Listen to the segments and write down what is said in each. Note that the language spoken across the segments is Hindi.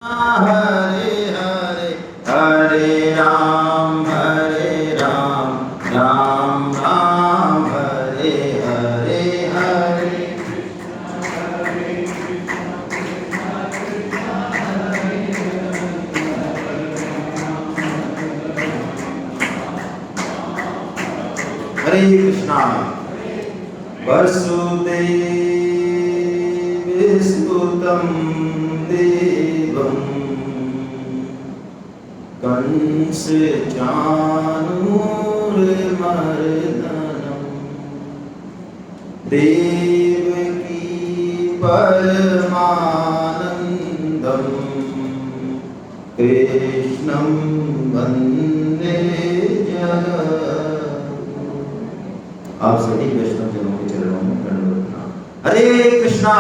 हरे हरे हरे राम राम राम हरे हरे हरे हरे कृष्णा। वसुदेव सुतं देवं कंस चाणूरमर्दनं देवकी परमानंदं कृष्णं वंदे जगद्गुरुं। आप सभी वैष्णव जनों के चरणों में दंडवत प्रणाम। हरे कृष्णा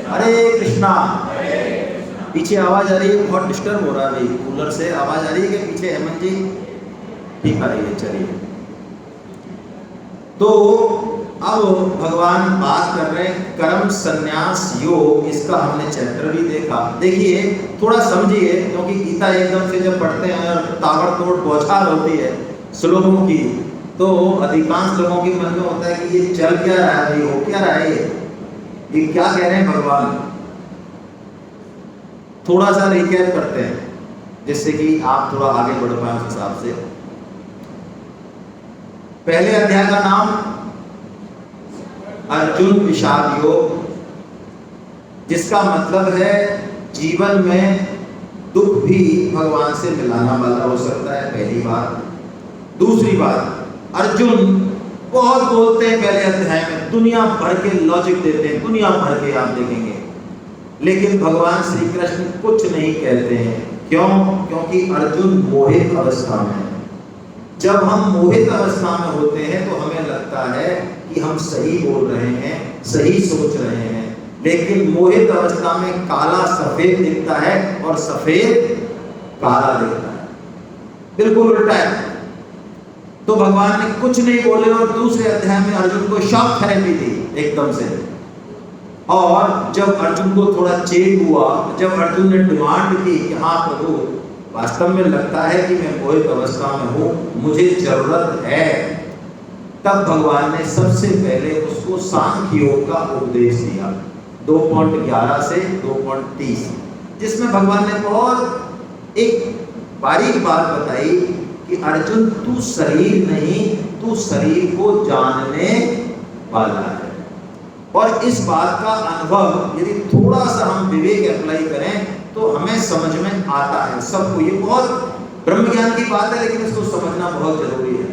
हरे कृष्णा। पीछे आवाज आ रही है, बहुत डिस्टर्ब हो रहा है भाई। कूलर से आवाज आ रही है कि पीछे? हेमंत जी ठीक आ रही है, चलिए। तो अब भगवान बात कर रहे हैं कर्म संन्यास योग। इसका हमने चैप्टर भी देखा। देखिए थोड़ा समझिए, क्योंकि गीता एकदम से जब पढ़ते हैं और ताबड़तोड़ बौछार होती है श्लोकों की, तो अधिकांश लोगों के मन में होता है कि ये चल क्या रहा है, ये हो क्या रहा है, ये क्या कह रहे हैं भगवान। थोड़ा सा रिकैप करते हैं जिससे कि आप थोड़ा आगे बढ़ पाए उस हिसाब से। पहले अध्याय का नाम अर्जुन विषाद योग, जिसका मतलब है जीवन में दुख भी भगवान से मिलाना वाला हो सकता है, पहली बात। दूसरी बात, अर्जुन बहुत बोलते हैं पहले अध्याय में, दुनिया भर के लॉजिक देते हैं, दुनिया भर के आप देखेंगे, लेकिन भगवान श्री कृष्ण कुछ नहीं कहते हैं। क्यों? क्योंकि अर्जुन मोहित अवस्था में है। जब हम मोहित अवस्था में होते हैं तो हमें लगता है कि हम सही बोल रहे हैं, सही सोच रहे हैं, लेकिन मोहित अवस्था में काला सफेद दिखता है और सफेद काला दिखता है, बिल्कुल उल्टा है। तो भगवान ने कुछ नहीं बोले और दूसरे अध्याय में अर्जुन को शॉक थेरेपी दी एकदम से। और जब अर्जुन को थोड़ा चेक हुआ, जब अर्जुन ने डिमांड की कि हाँ प्रभु, वास्तव में लगता है कि मैं मोहित अवस्था में हूँ, मुझे जरूरत है, तब भगवान ने सबसे पहले उसको सांख्य योग का उपदेश दिया 2.11 से 2.30, जिसमें भगवान ने बहुत एक बारीक बात बताई कि अर्जुन तू शरीर नहीं, तू शरीर को जानने वाला है। और इस बात का अनुभव यदि थोड़ा सा हम विवेक अप्लाई करें तो हमें समझ में आता है सबको। ये बहुत ब्रह्म ज्ञान की बात है, लेकिन इसको समझना बहुत जरूरी है।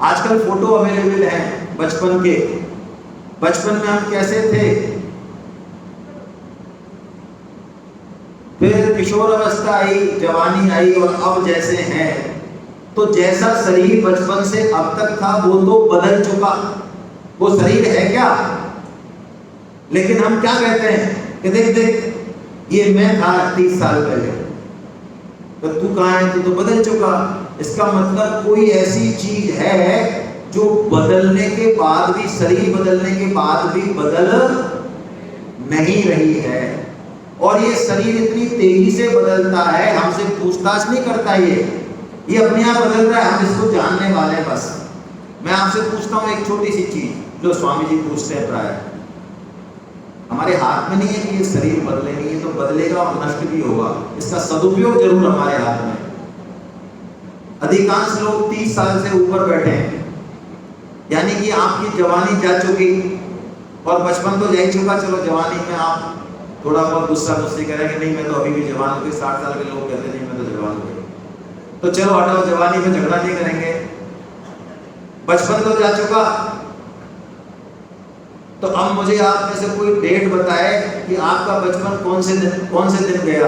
आजकल फोटो अवेलेबल हैं बचपन के। बचपन में हम कैसे थे, फिर किशोर अवस्था आई, जवानी आई, और अब जैसे हैं, तो जैसा शरीर बचपन से अब तक था वो तो बदल चुका, वो शरीर है क्या। लेकिन हम क्या कहते हैं कि देख देख ये मैं था 30 साल पहले, तो तू कहाँ है, तू तो बदल चुका। इसका मतलब कोई ऐसी चीज है जो बदलने के बाद भी, शरीर बदलने के बाद भी बदल नहीं रही है। और ये शरीर इतनी तेजी से बदलता है, हमसे पूछताछ नहीं करता, ये अपने आप बदल रहा है, हम इसको जानने वाले हैं बस। मैं आपसे पूछता हूँ एक छोटी सी चीज जो स्वामी जी पूछते हैं प्राय, हमारे हाथ में नहीं है कि ये शरीर बदले, नहीं है तो बदलेगा और नष्ट भी होगा, इसका सदुपयोग जरूर हमारे हाथ में। अधिकांश लोग 30 साल से ऊपर बैठे हैं, यानी कि आपकी जवानी जा चुकी और बचपन तो जा ही चुका। चलो जवानी में आप थोड़ा बहुत गुस्सा गुस्सी करेंगे, नहीं मैं तो अभी भी जवान हूँ। 60 साल के लोग कहते नहीं मैं तो जवान हूँ, तो चलो हटाओ, जवानी में झगड़ा नहीं करेंगे, बचपन तो जा चुका। तो अब मुझे आप में से कोई डेट बताए कि आपका बचपन कौन से दिन गया,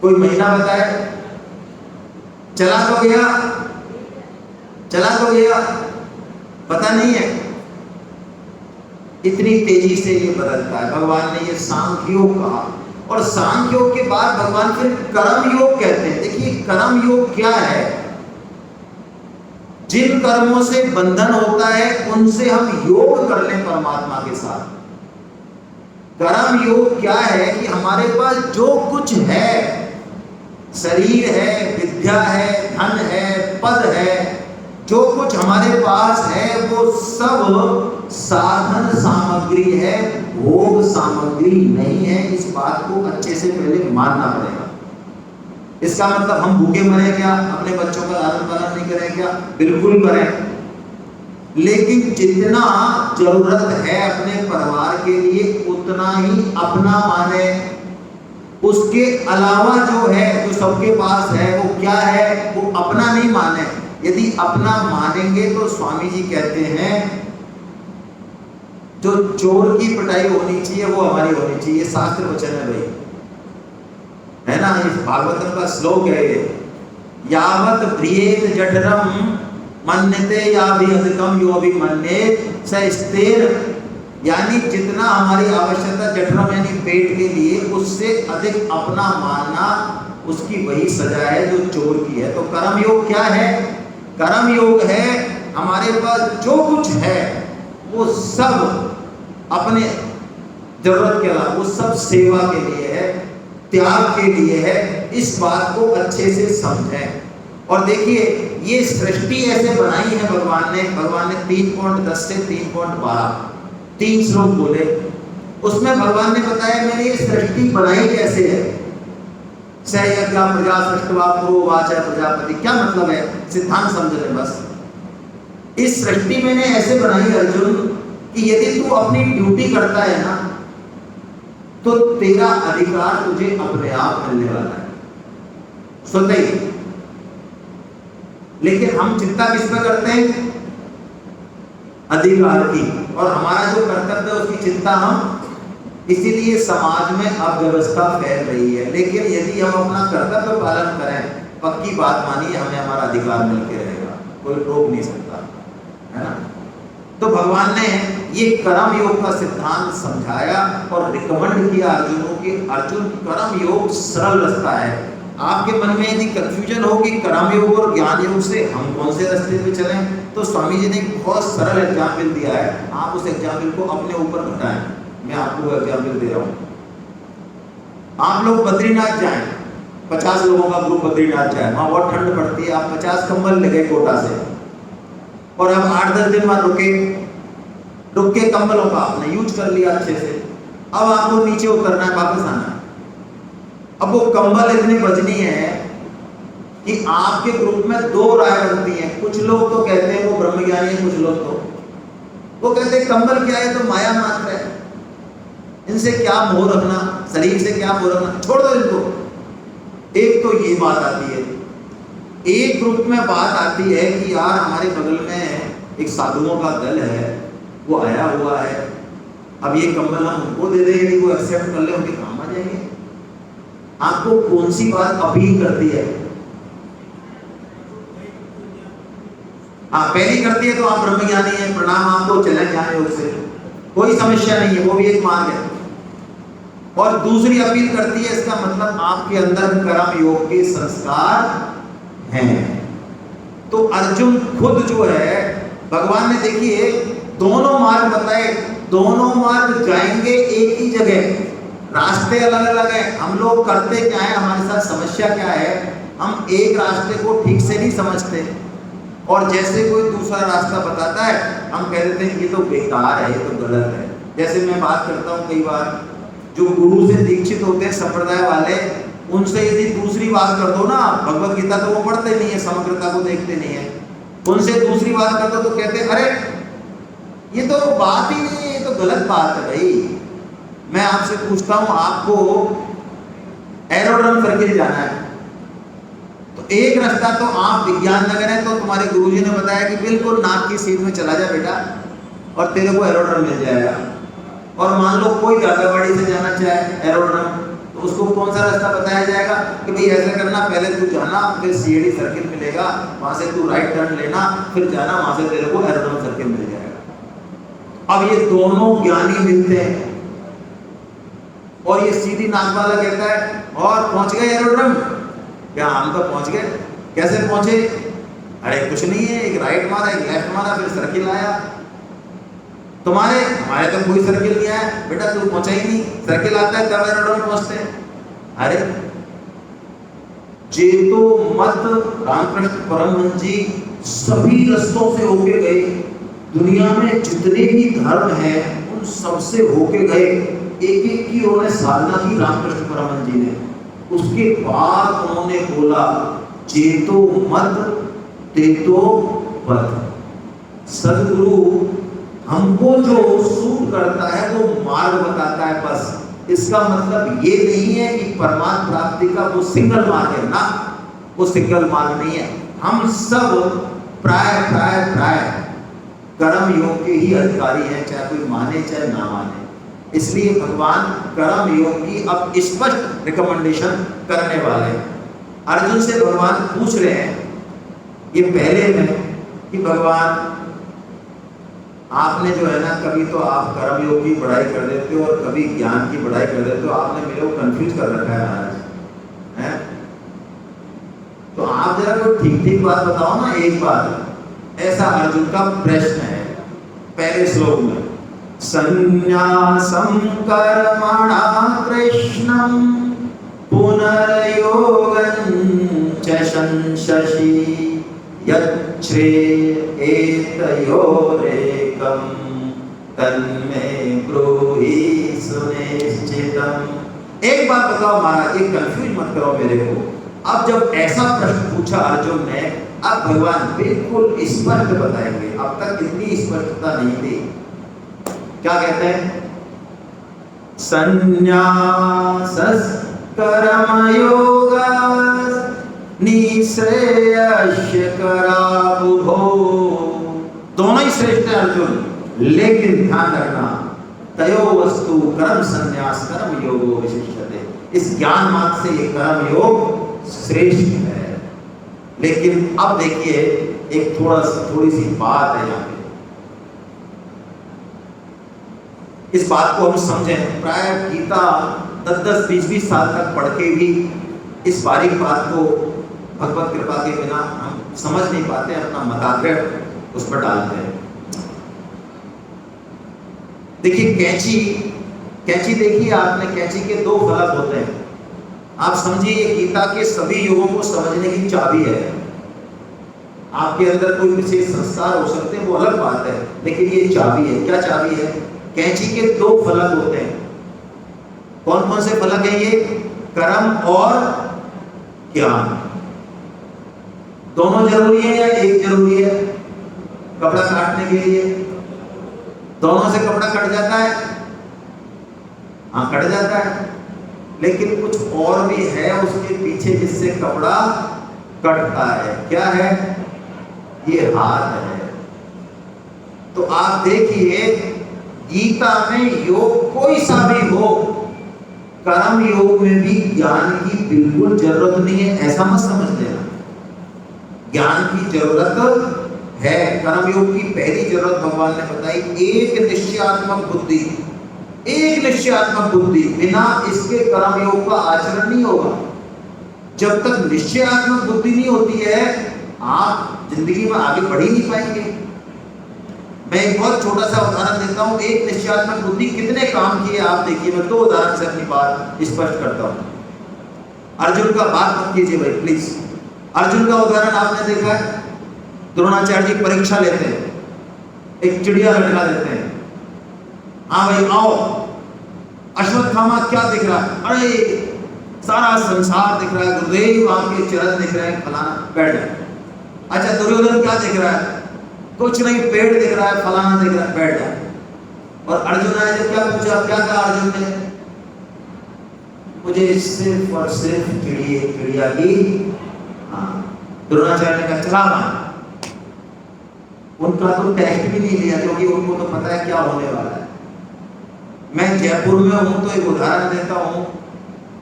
कोई महीना बताए। चला तो गया, पता नहीं है। इतनी तेजी से ये बदलता है। भगवान ने ये सांख्य योग कहा, और सांख्य योग के बाद भगवान फिर कर्म योग कहते हैं। देखिए कर्म योग क्या है, जिन कर्मों से बंधन होता है उनसे हम योग कर लें परमात्मा के साथ। कर्म योग क्या है कि हमारे पास जो कुछ है, शरीर है, विद्या है, धन है, पद है, जो कुछ हमारे पास है वो सब साधन सामग्री है, भोग सामग्री नहीं है। इस बात को अच्छे से पहले मानना पड़ेगा। इसका मतलब हम भूखे मरे क्या, अपने बच्चों का लालन पालन नहीं करें क्या? बिल्कुल करें, लेकिन जितना जरूरत है अपने परिवार के लिए उतना ही अपना माने। उसके अलावा जो है, जो सबके पास है, वो क्या है, वो अपना नहीं माने। यदि अपना मानेंगे तो स्वामी जी कहते हैं जो चोर की पिटाई होनी चाहिए वो हमारी होनी चाहिए। शास्त्र वचन है भाई, है ना, ये भागवतम का श्लोक है ये। यावत प्रियेत जठरम मन्यते या भी अधिकम यो भी मन्येत स स्थिर, यानी जितना हमारी आवश्यकता जठरम यानी पेट के लिए, उससे अधिक अपना मानना, उसकी वही सजा है जो चोर की है। तो कर्म योग क्या है? कर्म योग है हमारे पास जो कुछ है वो सब अपने जरूरत के अलावा, वो सब सेवा के लिए है, त्याग के लिए है। इस बात को अच्छे से समझें। और देखिए ये सृष्टि ऐसे बनाई है भगवान ने 3.10 से 3.12 3 श्लोक बोले। उसमें भगवान ने बताया मैंने ये सृष्टि बनाई कैसे है। सहयज्ञा प्रजा सृष्टवा पुरो वाचा प्रजापति, क्या मतलब है? सिद्धांत समझ ले बस। इस सृष्टि मैंने ऐसे बनाई अर्जुन कि यदि तू अपनी ड्यूटी करता है ना तो तेरा अधिकार तुझे अपने आप मिलने वाला है, स्वतः ही। लेकिन हम चिंता किस पे करते हैं? अधिकार की। और हमारा जो कर्तव्य है उसकी चिंता हम, इसीलिए समाज में अव्यवस्था फैल रही है। लेकिन यदि हम अपना कर्तव्य पालन करें, पक्की बात मानिए, हमें हमारा अधिकार मिलके रहेगा, कोई रोक नहीं सकता, है ना। तो भगवान ने ये कर्म योग का सिद्धांत समझाया और रिकमेंड किया अर्जुनों की, अर्जुन कर्म योग सरल रास्ता है। आपके मन में यदि कंफ्यूजन हो कि कर्म योग और ज्ञान योग से हम कौन से रास्ते पे चलें, तो स्वामी जी ने एक बहुत सरल एग्जाम्पल दिया है। आप उस एग्जाम्पल को अपने ऊपर घटाएं। मैं आपको एग्जाम्पल दे रहा हूँ। आप लोग बद्रीनाथ जाएं, 50 लोगों का ग्रुप बद्रीनाथ जाए, वहाँ बहुत ठंड पड़ती है, आप 50 कंबल ले गए कोटा से और अब 8-10 दिन वहां रुक के कंबलों का आपने यूज कर लिया अच्छे से। अब आपको नीचे उतरना है, वापस आना है। अब वो कंबल इतनी वजनी है कि आपके ग्रुप में 2 राय बनती हैं। कुछ लोग तो कहते हैं वो ब्रह्मज्ञानी है, कुछ लोग तो वो कहते हैं कंबल क्या है, तो माया मात्र है, इनसे क्या मोह रखना, शरीर से क्या मोह रखना, छोड़ दो इनको। एक तो ये बात आती है। एक ग्रुप में बात आती है कि यार हमारे बगल में एक साधुओं का दल है, वो आया हुआ है, अब ये कंबल हम उनको दे दें, यदि वो एक्सेप्ट कर ले उनके काम आ जाएंगे। आपको कौन सी बात अपील करती है? पहली करती है तो आप ब्रह्मज्ञानी हैं, प्रणाम, आपको चले जाए योग से, कोई समस्या नहीं है, वो भी एक मार्ग है। और दूसरी अपील करती है, इसका मतलब आपके अंदर कर्म योग के संस्कार हैं। तो अर्जुन खुद जो है, भगवान ने देखिए दोनों मार्ग बताए, दोनों मार्ग जाएंगे एक ही जगह, रास्ते अलग अलग हैं। हम लोग करते क्या है, हमारे साथ समस्या क्या है, हम एक रास्ते को ठीक से नहीं समझते और जैसे कोई दूसरा रास्ता बताता है हम कह देते हैं ये तो बेकार है, ये तो गलत है। जैसे मैं बात करता हूँ कई बार, जो गुरु से दीक्षित होते हैं संप्रदाय वाले, उनसे यदि दूसरी बात कर दो ना, भगवत गीता तो वो पढ़ते नहीं है, समग्रता को देखते नहीं है, उनसे दूसरी बात कर दो तो कहते हैं अरे ये तो बात ही नहीं है, ये तो गलत बात है। भाई मैं आपसे पूछता हूँ, आपको एरोड्रम सर्किल जाना है तो एक रास्ता तो आप विज्ञान नगर है, तो तुम्हारे गुरुजी ने बताया कि बिल्कुल नाक की सीध में चला जा बेटा और तेरे को एरोड्रम मिल जाएगा। और मान लो कोई गाड़ावाड़ी से जाना चाहे एरोड्रम, तो उसको कौन सा रास्ता बताया जाएगा कि भाई ऐसा करना, पहले तू जाना, फिर सीएडी सर्किल मिलेगा, वहां से तू राइट टर्न लेना, फिर जाना, वहां से तेरे को एरोड्रम सर्किल मिल जाएगा। अब ये दोनों ज्ञानी मिलते हैं और ये सीधी नाक वाला कहता है और पहुंच गए एरोड्रम, क्या हम तो पहुंच गए, कैसे पहुंचे? अरे कुछ नहीं है, एक राइट मारा, एक लेफ्ट मारा, फिर सर्किल आया। हमारे तो कोई सर्किल नहीं आया बेटा, तू पहुंचा ही नहीं, सर्किल आता है तमिलनाडु में पहुंचते हैं। अरे जेतो मत रामकृष्ण परमहंस जी सभी रस्तों से होके गए, दुनिया में जितने भी धर्म हैं उन सबसे होके गए, एक एक की उन्होंने साधना की रामकृष्ण परमहंस जी ने। उसके बाद उन्होंने बोला जेतो मत तेतो पथ। सदगुरु हमको जो सूट करता है वो मार्ग बताता है बस। इसका मतलब ये नहीं है कि परमात्मा प्राप्ति का वो सिंगल मार्ग है ना, वो सिंगल मार्ग नहीं है। हम सब प्राय प्राय प्राय कर्म योग के ही अधिकारी हैं, चाहे कोई माने चाहे ना माने। इसलिए भगवान कर्म योग की अब स्पष्ट रिकमेंडेशन करने वाले हैं। अर्जुन से भगवान पूछ रहे हैं ये पहले में कि भगवान आपने जो है ना, कभी तो आप कर्म योग की पढ़ाई कर देते हो और कभी ज्ञान की पढ़ाई कर देते हो, आपने मेरे को कंफ्यूज कर रखा है महाराज, हैं? तो आप जरा कोई ठीक ठीक बात बताओ ना एक बात। ऐसा अर्जुन का प्रश्न है पहले श्लोक में। संन्यासं कर्मणा कृष्णं पुनर्योगं च संशसि यच्छ्रेयेतयोरेकं तन्मे ब्रूहि सुनिश्चितम्। एक बात बताओ महाराज, एक कंफ्यूज मत करो मेरे को। अब जब ऐसा प्रश्न पूछा अर्जुन ने, अब भगवान बिल्कुल स्पष्ट बताएंगे। अब तक इतनी स्पष्टता नहीं थी। क्या कहते हैं? संन्यासस् कर्मयोगस् निःश्रेयस्य करावुभो। दोनों ही श्रेष्ठ है अर्जुन, लेकिन ध्यान रखना तयो वस्तु कर्म संन्यास कर्म योगो विशिष्यते। इस ज्ञान मार्ग से ये कर्म योग श्रेष्ठ है। लेकिन अब देखिए एक थोड़ी सी बात है यहाँ पे, इस बात को हम समझें। प्राय गीता 10-20 साल तक पढ़ के भी इस बारीक बात को भगवत कृपा के बिना हम समझ नहीं पाते, अपना मताग्रह उस पर डालते हैं। देखिए कैंची देखिए आपने, कैंची के दो फलक होते हैं। आप समझिए ये गीता के सभी योगों को समझने की चाबी है। आपके अंदर कोई विशेष संस्कार हो सकते हैं, वो अलग बात है, लेकिन ये चाबी है। क्या चाबी है? कैंची के दो फलक होते हैं। कौन कौन से फलक हैं ये? कर्म और ज्ञान। दोनों जरूरी है या एक जरूरी है? कपड़ा काटने के लिए दोनों से कपड़ा कट जाता है, हाँ कट जाता है, लेकिन कुछ और भी है उसके पीछे जिससे कपड़ा कटता है। क्या है? ये हाथ है। तो आप देखिए गीता में योग कोई सा भी हो, कर्म योग में भी ज्ञान की बिल्कुल जरूरत नहीं है, ऐसा मत समझ लेना। ज्ञान की जरूरत है। कर्म योग की पहली जरूरत भगवान ने बताई, एक निश्चयात्मक बुद्धि। एक निश्चयात्मक बुद्धि, बिना इसके कर्म योग का आचरण नहीं होगा। जब तक निश्चयात्मक बुद्धि नहीं होती है, आप जिंदगी में आगे बढ़ ही नहीं पाएंगे। मैं एक बहुत छोटा सा उदाहरण देता हूं। एक निश्चयात्मक बुद्धि कितने काम किए आप देखिए। मैं 2 उदाहरण से अपनी बात स्पष्ट करता हूं। अर्जुन का बात मत कीजिए भाई प्लीज। अर्जुन का उदाहरण आपने देखा है। द्रोणाचार्य जी परीक्षा लेते हैं, एक चिड़िया लटका देते हैं। हाँ भाई आओ, अश्वत्थामा क्या दिख रहा है? अरे सारा संसार दिख रहा है, गुरुदेव आपके चरण दिख रहे हैं, फलाना, बैठ जाए। अच्छा दुर्योधन क्या दिख रहा है? कुछ नहीं, पेड़ दिख रहा है, फलाना दिख रहा है, बैठ जाए। और अर्जुन आए जब क्या पूछा, क्या कहा अर्जुन ने? मुझे सिर्फ और सिर्फ चिड़िया की। हाँ, द्रोणाचार्य ने कहा चला मान। उनका तो टेस्ट भी नहीं लिया, क्योंकि उनको तो पता है क्या होने वाला है। मैं जयपुर में हूं तो एक उदाहरण देता हूं,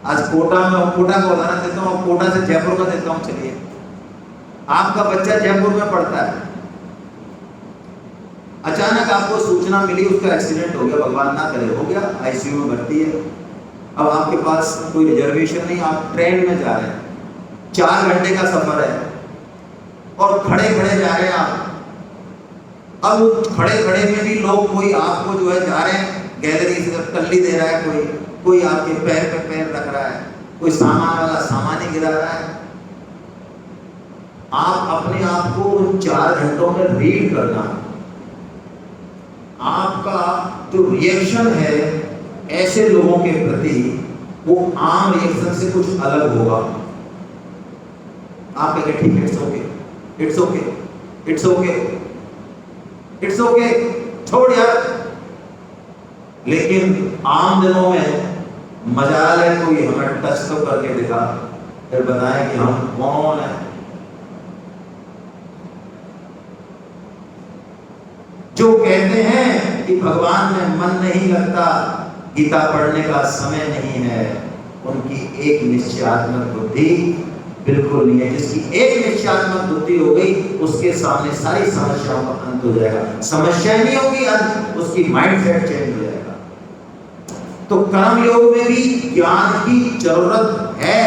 आज कोटा में हूं, कोटा का उदाहरण देता हूं, कोटा से जयपुर का देता हूं। चलिए, आपका बच्चा जयपुर में पढ़ता है, अचानक आपको सूचना मिली उसका एक्सीडेंट हो गया, भगवान ना करे हो गया, आईसीयू में भर्ती है। अब आपके पास कोई रिजर्वेशन नहीं, आप ट्रेन में जा रहे हैं, 4 घंटे का सफर है और खड़े खड़े जा रहे हैं आप। अब खड़े खड़े में भी लोग, कोई आपको जो है जा रहे हैं गैलरी से टल्ली दे रहा है, कोई आपके पैर पे पैर रख रहा है, कोई सामान वाला सामान ही गिरा रहा है। आप अपने आप को उन 4 घंटों में रीड करना, आपका जो रिएक्शन है ऐसे लोगों के प्रति वो आम रिएक्शन से कुछ अलग होगा। आप कहेंगे ठीक है, it's okay, it's okay, it's okay, it's okay, छोड़ यार। लेकिन आम दिनों में मजाल है कोई हमें टच तो करके दिखा, फिर बताएं कि हम कौन है। जो कहते हैं कि भगवान में मन नहीं लगता, गीता पढ़ने का समय नहीं है, उनकी एक निश्चयात्मक बुद्धि बिल्कुल नहीं है। जिसकी एक निश्चयात्मक बुद्धि हो गई उसके सामने सारी समस्याओं का अंत हो जाएगा। समस्या नहीं होगी अंत, उसकी माइंडसेट चेंज हो जाएगा। तो कर्म योग में भी ज्ञान की जरूरत है,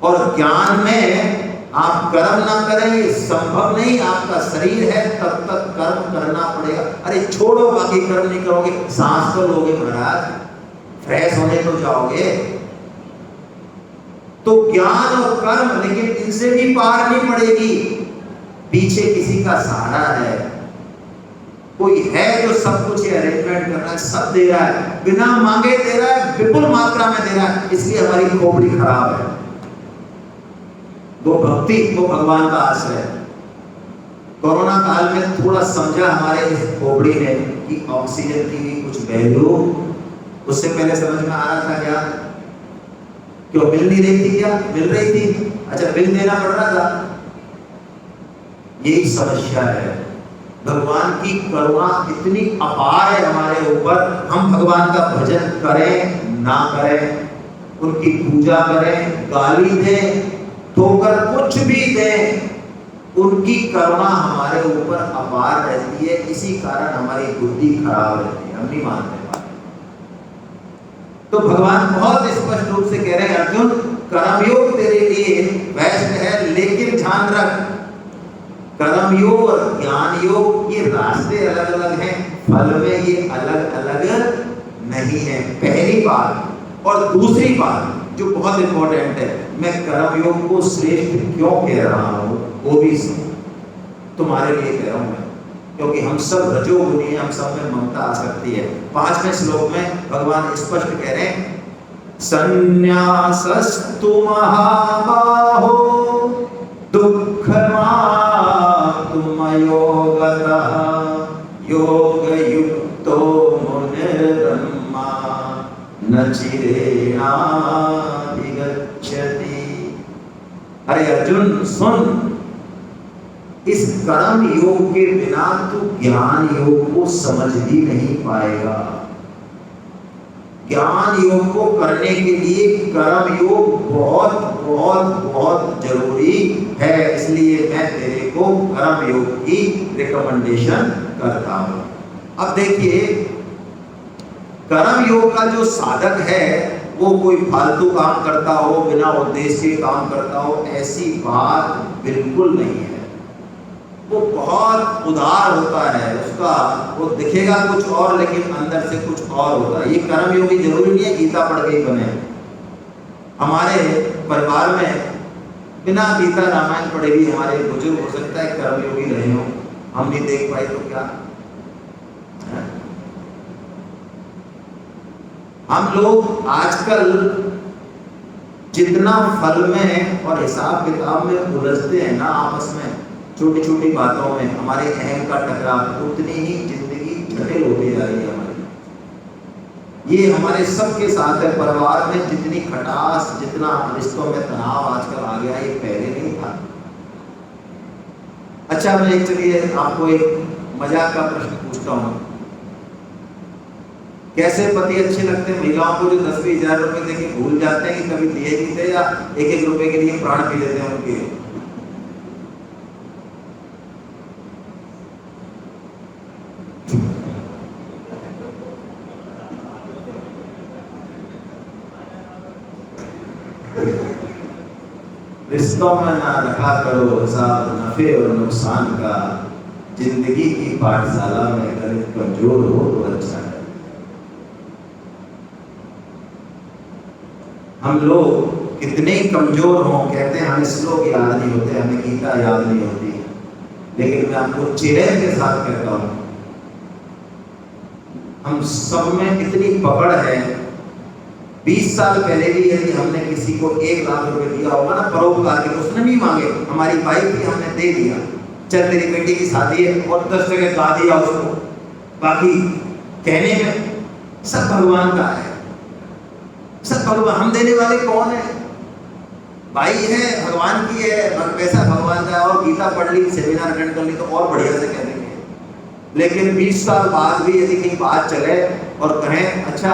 और ज्ञान में आप कर्म ना करें ये संभव नहीं। आपका शरीर है तब तक कर्म करना पड़ेगा। अरे छोड़ो, बाकी कर्म नहीं करोगे, सांस तो लोगे महाराज, फ्रेश होने तो जाओगे। तो ज्ञान और कर्म, लेकिन इनसे भी पार नहीं पड़ेगी। पीछे किसी का सहारा है, कोई है जो सब कुछ अरेंजमेंट कर रहा है, सब दे रहा है, बिना मांगे दे रहा है, विपुल मात्रा में दे रहा है। इसलिए हमारी खोपड़ी खराब है। वो भक्ति, वो भगवान का आश्रय है। कोरोना काल में थोड़ा समझा हमारे इस खोपड़ी ने कि ऑक्सीजन की भी कुछ वैल्यू उससे पहले समझ में आ रहा था क्या? क्यों मिल नहीं रही थी? क्या मिल रही थी? अच्छा, बिल देना पड़ रहा था। यही समस्या है। भगवान की करुणा इतनी अपार है हमारे ऊपर, हम भगवान का भजन करें ना करें, उनकी पूजा करें, गाली दें, ठोकर कुछ भी दें, उनकी करुणा हमारे ऊपर अपार रहती है। इसी कारण हमारी बुद्धि खराब रहती है, हम नहीं मानते बात। तो भगवान बहुत स्पष्ट रूप से कह रहे हैं, अर्जुन कर्मयोग तेरे लिए बेस्ट है, लेकिन ध्यान रख कर्म योग और ज्ञान योग ये रास्ते अलग अलग हैं, फल में ये अलग अलग नहीं है, पहली बात। और दूसरी बात जो बहुत इंपॉर्टेंट है, मैं कर्म योग को श्रेष्ठ क्यों कह रहा हूं वो भी तुम्हारे लिए कह रहा हूं मैं, क्योंकि हम सब रजोगुणी हैं, हम सब में ममता आ सकती है। 5वें श्लोक में भगवान स्पष्ट कह रहे हैं, संन्यासस्तु महाबाहो दुःखमाप्तुमयोगतः योगयुक्तो मुनिर्ब्रह्मा न चिरेणाधिगच्छति। अरे अर्जुन सुन, इस कर्म योग के बिना तू ज्ञान योग को समझ भी नहीं पाएगा। ज्ञान योग को करने के लिए कर्म योग बहुत बहुत बहुत जरूरी है। इसलिए मैं तेरे को कर्म योग की रिकमेंडेशन करता हूं। अब देखिए, कर्म योग का जो साधक है वो कोई फालतू काम करता हो, बिना उद्देश्य के काम करता हो, ऐसी बात बिल्कुल नहीं है। वो बहुत उदार होता है, उसका वो दिखेगा कुछ और लेकिन अंदर से कुछ और होता है। ये कर्म योगी जरूरी नहीं है गीता पढ़ के ही बने। हमारे परिवार में बिना गीता रामायण पढ़े भी हमारे बुजुर्ग हो सकता है कर्म योगी रहे हो, हम नहीं देख पाए तो क्या। हम लोग आजकल जितना फल में और हिसाब किताब में उलझते हैं ना आपस में, छोटी छोटी बातों में हमारे अहम का टकराव, उतनी ही जिंदगी जटिल होती जा रही है हमारी। ये हमारे सबके साथ है। परिवार में जितनी खटास, जितना रिश्तों में तनाव आजकल आ गया, ये पहले नहीं था। अच्छा, मैं एक चलिए आपको एक मजाक का प्रश्न पूछता हूँ। कैसे पति अच्छे लगते हैं महिलाओं को जो 10-20 हजार रुपए देके भूल जाते हैं कि कभी दिए नहीं थे, या 1-1 रुपए के लिए प्राण पी लेते हैं उनके। रिश्तों में ना रखा करो हिसाब नफे और नुकसान का, जिंदगी की पाठशाला में अगर कमजोर हो तो अच्छा है। हम लोग कितने ही कमजोर हों, कहते हैं हमें श्लोक याद नहीं होते, हमें गीता याद नहीं होती, लेकिन मैं आपको चैलेंज के साथ कहता हूं, हम सब में इतनी पकड़ है। 20 साल पहले भी यदि हमने किसी को 1 लाख रुपए दिया होगा ना परोपकार के, उसने नहीं मांगे, हमारी बाइक थी हमने दे दिया, चल तेरी बेटी की शादी है, और 10 जगह गा दिया उसको, बाकी कहने में सब भगवान का है, सब भगवान। हम देने वाले कौन है? भाई है भगवान की है, पैसा भगवान का है, और गीता पढ़ ली, सेमिनार अटेंड कर ली तो और बढ़िया से कह देंगे। लेकिन 20 साल बाद भी यदि कहीं बात चले और कहें अच्छा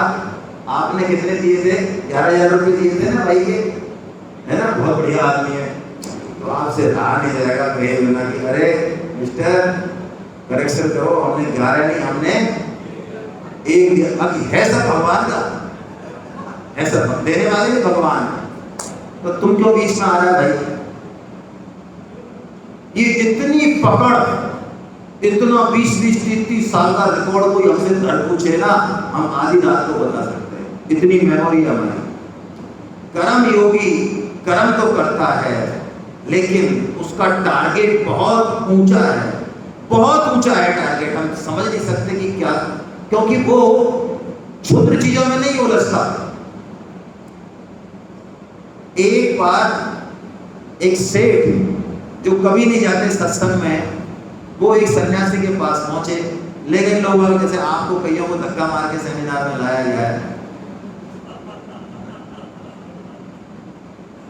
आपने कितने दिए थे, 11,000 रुपये दिए थे ना भाई के, है ना, बहुत बढ़िया आदमी है, तो आपसे रहा नहीं जाएगा कहे बिना कि अरे मिस्टर करेक्शन करो, हमने 11 नहीं, हमने 1 दिया। बाकी है सब भगवान का, है सब देने वाले भी भगवान, तो तुम क्यों बीच में आ रहा है भाई? ये इतनी पकड़, इतना 20-20, 30-30 साल का रिकॉर्ड कोई हमसे घर पूछे ना, हम आधी रात को बता सकते हैं, इतनी मेमोरी हमारी। कर्म योगी कर्म तो करता है, लेकिन उसका टारगेट बहुत ऊंचा है, बहुत ऊंचा है टारगेट। हम समझ नहीं सकते कि क्या, क्योंकि वो क्षुद्र चीजों में नहीं उलझता। एक बार एक सेठ जो कभी नहीं जाते सत्संग में, वो एक सन्यासी के पास पहुंचे, लेकिन लोग जैसे आपको कईयों को धक्का मार के सेमिनार में लाया गया है।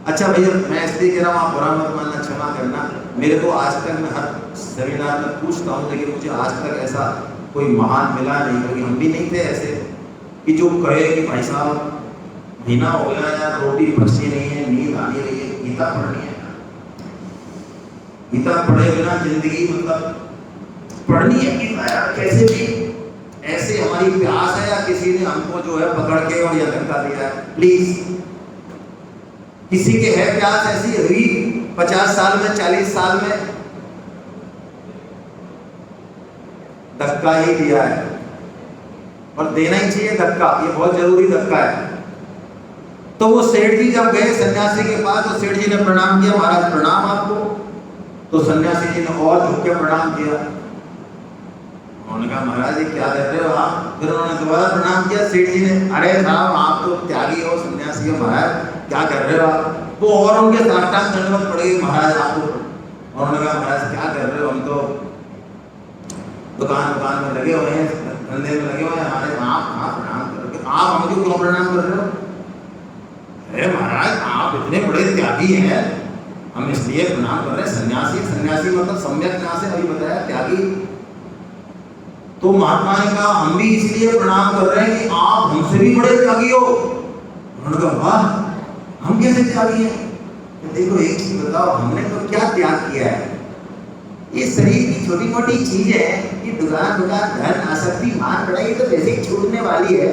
अच्छा भैया मैं इसलिए कह रहा हूँ, आप बुरा मत मानना, क्षमा करना, मेरे को आज तक मैं हर सेमिनार में पूछता हूँ, लेकिन मुझे आज तक ऐसा कोई महान मिला नहीं, क्योंकि हम भी नहीं थे ऐसे कि जो कहे कि भाई साहब महीना हो गया यार, रोटी बची नहीं है, नींद आ नहीं रही है, गीता पढ़नी है, गीता पढ़े बिना जिंदगी मतलब पढ़नी है गीता यार, कैसे भी ऐसे हमारी प्यास है, या किसी ने हमको जो है पकड़ के और यह धक्का दिया है। प्लीज किसी के है प्यास ऐसी हुई 50 साल में, 40 साल में, धक्का ही दिया है, और देना ही चाहिए धक्का, ये बहुत जरूरी धक्का है। तो वो सेठ जी जब गए सन्यासी के पास, तो सेठ जी ने प्रणाम किया, महाराज प्रणाम आपको। तो सन्यासी जी ने और झुक के प्रणाम किया। उन्होंने कहा महाराज ये क्या कर रहे हो आप? फिर उन्होंने दोबारा प्रणाम किया। सेठ जी ने, अरे साहब आप तो त्यागी हो, सन्यासी हो महाराज, क्या कर रहे हो आप? वो और उनके साष्टांग दंडवत पड़ गई, महाराज आपको। उन्होंने कहा महाराज क्या कर रहे हो, हम तो दुकान में लगे हुए हैं, धंधे में लगे हुए हैं, हमारे आप प्रणाम कर रहे हो, आप हमको क्यों प्रणाम कर रहे हो? अरे महाराज आप इतने बड़े त्यागी हैं, हम इसलिए प्रणाम कर रहे हैं। सन्यासी मतलब सम्यक न्यास है, अभी बताया, त्यागी। तो महात्मा ने कहा हम भी इसलिए प्रणाम कर रहे हैं कि आप हमसे भी बड़े त्यागी हो। उन्होंने कहा वाह हम कैसे त्यागी हैं? तो देखो एक चीज बताओ, हमने तो क्या त्याग किया है? ये शरीर की छोटी मोटी चीज है, ये दुकान धन आसक्ति मान पड़ाई तो वैसे ही छूटने वाली है,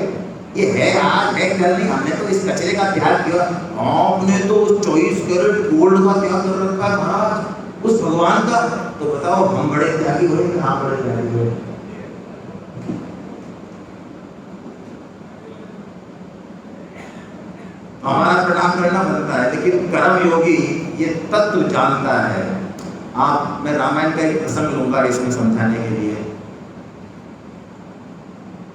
ये है आज है कल नहीं। हमने तो इस कचरे का त्याग किया, आपने तो 24 कैरेट गोल्ड का त्याग कर रखा है महाराज, उस भगवान का। तो बताओ हम बड़े त्यागी हुए कि हाँ बड़े त्यागी हुए? हमारा प्रणाम करना बनता है, लेकिन कर्म योगी ये तत्व जानता है। आप मैं रामायण का एक प्रसंग लूंगा इसमें समझाने के लिए,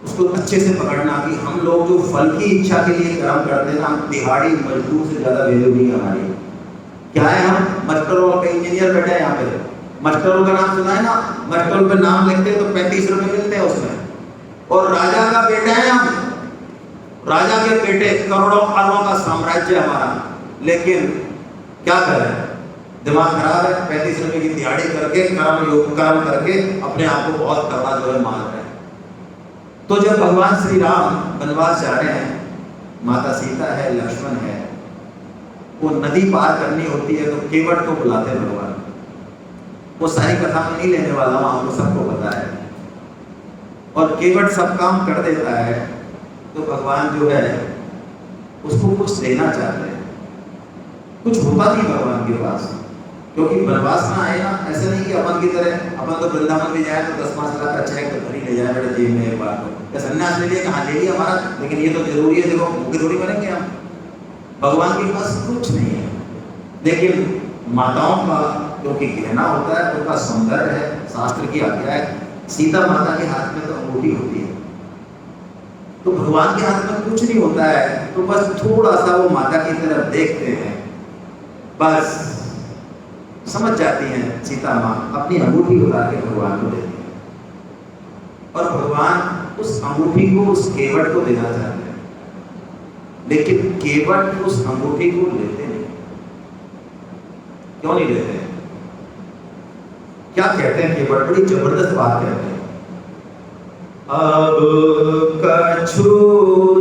उसको अच्छे से पकड़ना कि हम लोग जो फल की इच्छा के लिए कर्म करते हैं ना, हम दिहाड़ी मजदूर से ज्यादा वैल्यू नहीं है हमारी। क्या है, हम मस्टरों का इंजीनियर बैठे हैं यहाँ पे, मस्टरों का नाम सुना है ना, मस्टरों पे नाम लिखते हैं तो 35 रुपए मिलते हैं उसमें, और राजा का बेटा है हम, राजा के बेटे, करोड़ों अरबों का साम्राज्य हमारा, लेकिन क्या करें, दिमाग खराब है, 35 रुपए की दिहाड़ी करके कर्म करके अपने आप को बहुत करना जो है मान रहे हैं। तो जब भगवान श्री राम वनवास जा रहे हैं, माता सीता है, लक्ष्मण है, वो नदी पार करनी होती है तो केवट को बुलाते हैं भगवान। वो सारी कथा में नहीं लेने वाला हूँ, आपको सबको पता है। और केवट सब काम कर देता है, तो भगवान जो है उसको कुछ देना चाहते हैं, कुछ होता नहीं भगवान के पास। क्योंकि वनवास में आए ना, ऐसा नहीं कि अपन की तरह अपन तो वृंदावन भी जाए तो 10-5 लाख का चेक तो घर ही ले जाए बेटा जेब में एक बार तो संन्यास ले लिया, कहाँ ले लिया हमारा, लेकिन ये तो जरूरी है, देखो भूखे थोड़ी मरेंगे हम। भगवान के पास कुछ नहीं है, लेकिन माताओं का क्योंकि गहना होता है, उनका सौंदर्य है, शास्त्र की आज्ञा है। सीता माता के हाथ में तो अंगूठी होती है, तो भगवान के हाथ में कुछ नहीं होता है, तो बस थोड़ा सा वो माता की तरफ देखते हैं, बस समझ जाती हैं सीता माँ, अपनी अंगूठी उतार के भगवान को देती है, और भगवान उस अंगूठी को उस केवट को देना चाहते हैं, लेकिन केवट उस अंगूठी को लेते नहीं। क्यों नहीं लेते? क्या कहते हैं केवट? बड़ी जबरदस्त बात कहते हैं, अब कछु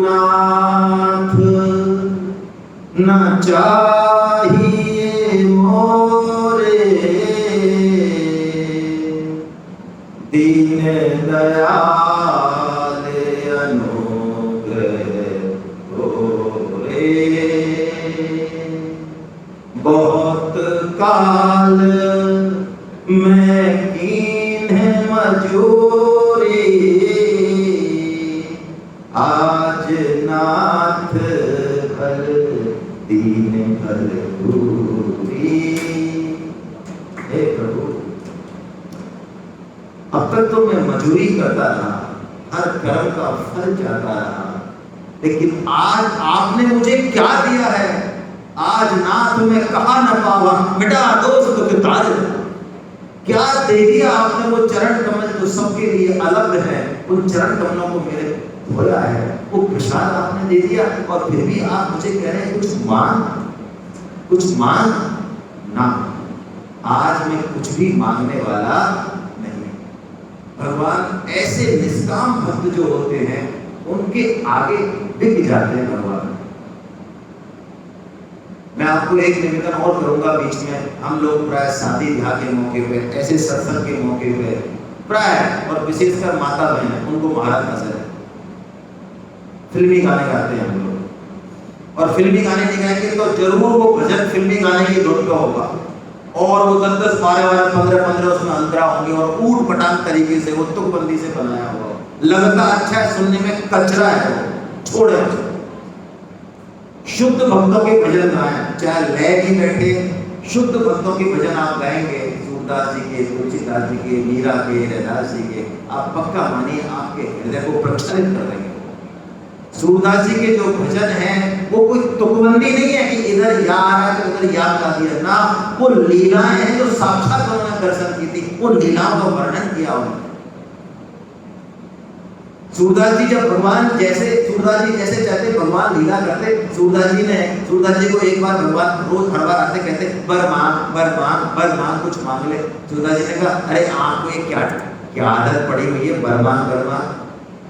नाथ न चाहिए मोरे, दीन दयाल अनुग्रह तोरे, बहुत काल मैं कीन मजूरी, आज नाथ भर दीन भर पूरी। हे प्रभु, अब तक तो मैं मजूरी करता रहा, हर कर्म का फल चाहता रहा, लेकिन आज आपने मुझे क्या दिया है? आज नाथ मैं कहा न पावा, मिटा दोष दुख तार। क्या दे दिया आपने? वो चरण कमल जो सबके लिए अलग है, उन चरण कमलों को मेरे धोया है, वो प्रसाद आपने दे दिया, और फिर भी आप मुझे कह रहे हैं कुछ मांग, कुछ मांग ना। आज मैं कुछ भी मांगने वाला नहीं। भगवान ऐसे निष्काम भक्त जो होते हैं उनके आगे बिक जाते हैं भगवान। मैं आपको एक निवेदन और करूंगा, बीच में हम लोग प्राय शादी ब्याह के मौके पे, ऐसे सत्संग के मौके पे प्राय, और विशेषकर माता बहन उनको महाराज नजर है, फिल्मी गाने गाते हैं हम लोग, और फिल्मी गाने नहीं गाएंगे तो जरूर वो भजन फिल्मी गाने की धुन का होगा, और वो 10-10, 12-12, 15-15 उसमें अंतरा होंगे, और ऊट पटांग तरीके से वो तुकबंदी से बनाया हुआ लगता अच्छा है, सुनने में कचरा है, वो छोड़े। शुद्ध भक्तों के भजन गाएं, चाहे लय भी बैठे, शुद्ध भक्तों के भजन आप गाएंगे, सूरदास जी के, तुलसीदास जी के, मीरा के, रैदास जी के, आप पक्का मानिए आपके हृदय को प्रक्षालित कर देंगे। सूरदास जी के जो भजन हैं वो कोई तुकबंदी नहीं है कि इधर या आ रहा है तो उधर याद कर दिया ना, वो लीलाएं हैं जो साक्षात उन्होंने दर्शन की थी, वो लीलाओं का वर्णन किया उन्होंने। सूरदास जी जब भगवान जैसे, सूरदास जी जैसे चाहते भगवान लीला करते। सूरदास जी को एक बार भगवान रोज हर बार आते कहते बर मांग कुछ मांग ले। सूरदास जी ने कहा अरे आपको ये क्या आदत पड़ी हुई है, बर मांग,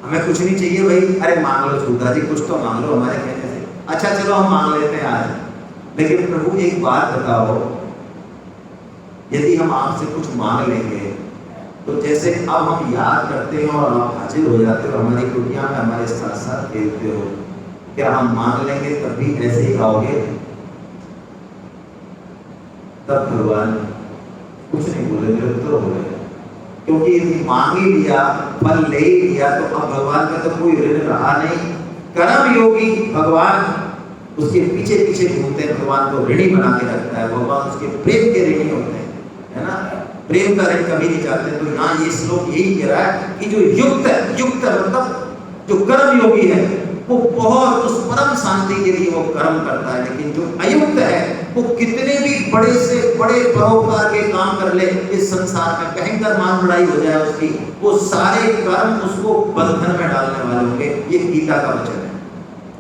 हमें कुछ नहीं चाहिए भाई, अरे मांग लो सूरदास जी, कुछ तो मांग लो हमारे कहने से। अच्छा चलो हम मांग लेते हैं आज, लेकिन प्रभु एक बात बताओ, यदि हम आपसे कुछ मांग लेंगे तो जैसे अब हम याद करते हैं और आप हाजिर हो जाते हो हमारी कुटिया में, हमारे साथ साथ खेलते हो, क्या हम मांग लेंगे तब भी ऐसे ही गाओगे? तब भगवान कुछ नहीं बोले, निरुत्तर हो गए, क्योंकि यदि मांग ही लिया, फल ले ही लिया, तो अब भगवान का तो कोई ऋण रहा नहीं। कर्म योगी भगवान उसके पीछे पीछे घूमते हैं, भगवान को ऋणी बना के रखता है, भगवान उसके प्रेम के ऋणी होते हैं, है ना, प्रेम का ऋण कभी नहीं चाहते। तो यहाँ ये श्लोक यही कह रहा है कि जो युक्त मतलब जो कर्म योगी है वो बहुत उस परम शांति के लिए वो कर्म करता है, लेकिन जो अयुक्त है वो कितने भी बड़े से बड़े परोपकार के काम कर ले इस संसार में, भयंकर मान बढ़ाई हो जाए उसकी, वो सारे कर्म उसको बंधन में डालने वाले होंगे। ये गीता का वचन है,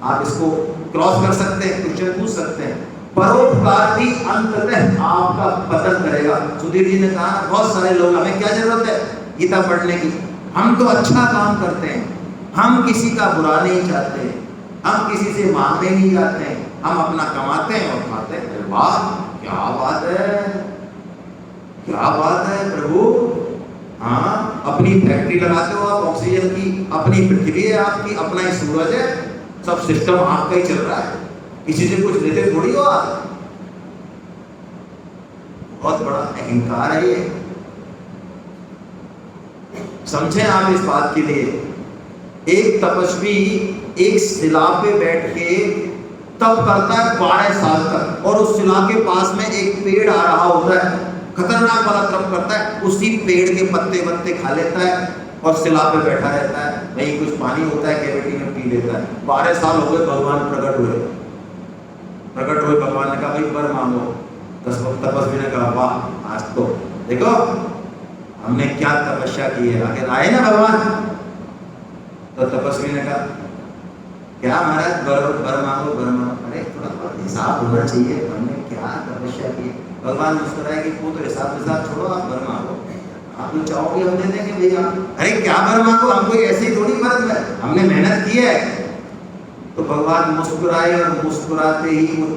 आप इसको क्रॉस कर सकते हैं, क्वेश्चन पूछ सकते हैं। परोपकार भी अंततः आपका पतन करेगा। सुधीर जी ने कहा बहुत सारे लोग, हमें क्या जरूरत है गीता पढ़ने की, हम तो अच्छा काम करते हैं, हम किसी का बुरा नहीं चाहते, हम किसी से मांगने नहीं जाते हैं, हम अपना कमाते हैं और खाते हैं। वाह क्या बात है, क्या बात है प्रभु। हाँ, अपनी फैक्ट्री लगाते हो आप ऑक्सीजन की, अपनी पृथ्वी है आपकी, अपना ही सूरज है, सब सिस्टम आपका ही चल रहा है, किसी से कुछ लेते थोड़ी हो आप। बहुत बड़ा अहंकार है ये, समझें आप इस बात के लिए। एक तपस्वी एक शिला पे बैठ के तप करता है 12 साल तक, और उस शिला के पास में एक पेड़ आ रहा होता है, खतरनाक वाला तप करता है, उसी पेड़ के पत्ते वत्ते खा लेता है और शिला पे बैठा रहता है, वहीं कुछ पानी होता है कैविटी में पी लेता है। 12 साल हो गए, भगवान प्रकट हुए, भगवान ने कहा भाई वर मांगो। तपस्वी ने कहा वाह, आज तो देखो हमने क्या तपस्या की है, आखिर आए ना भगवान। तो तपस्वी ने कहा क्या महाराज वर मांगो। अरे थोड़ा बहुत हिसाब होना चाहिए, हमने क्या तपस्या की। भगवान मुस्कुराए कि वो तो हिसाब छोड़ो, आप वर मांगो, आप जो चाहोगे हम दे देंगे भैया। अरे क्या वर मांगो, हम कोई ऐसी थोड़ी मर्द है, हमने मेहनत की है। तो भगवान मुस्कुराए और मुस्कुराते ही वो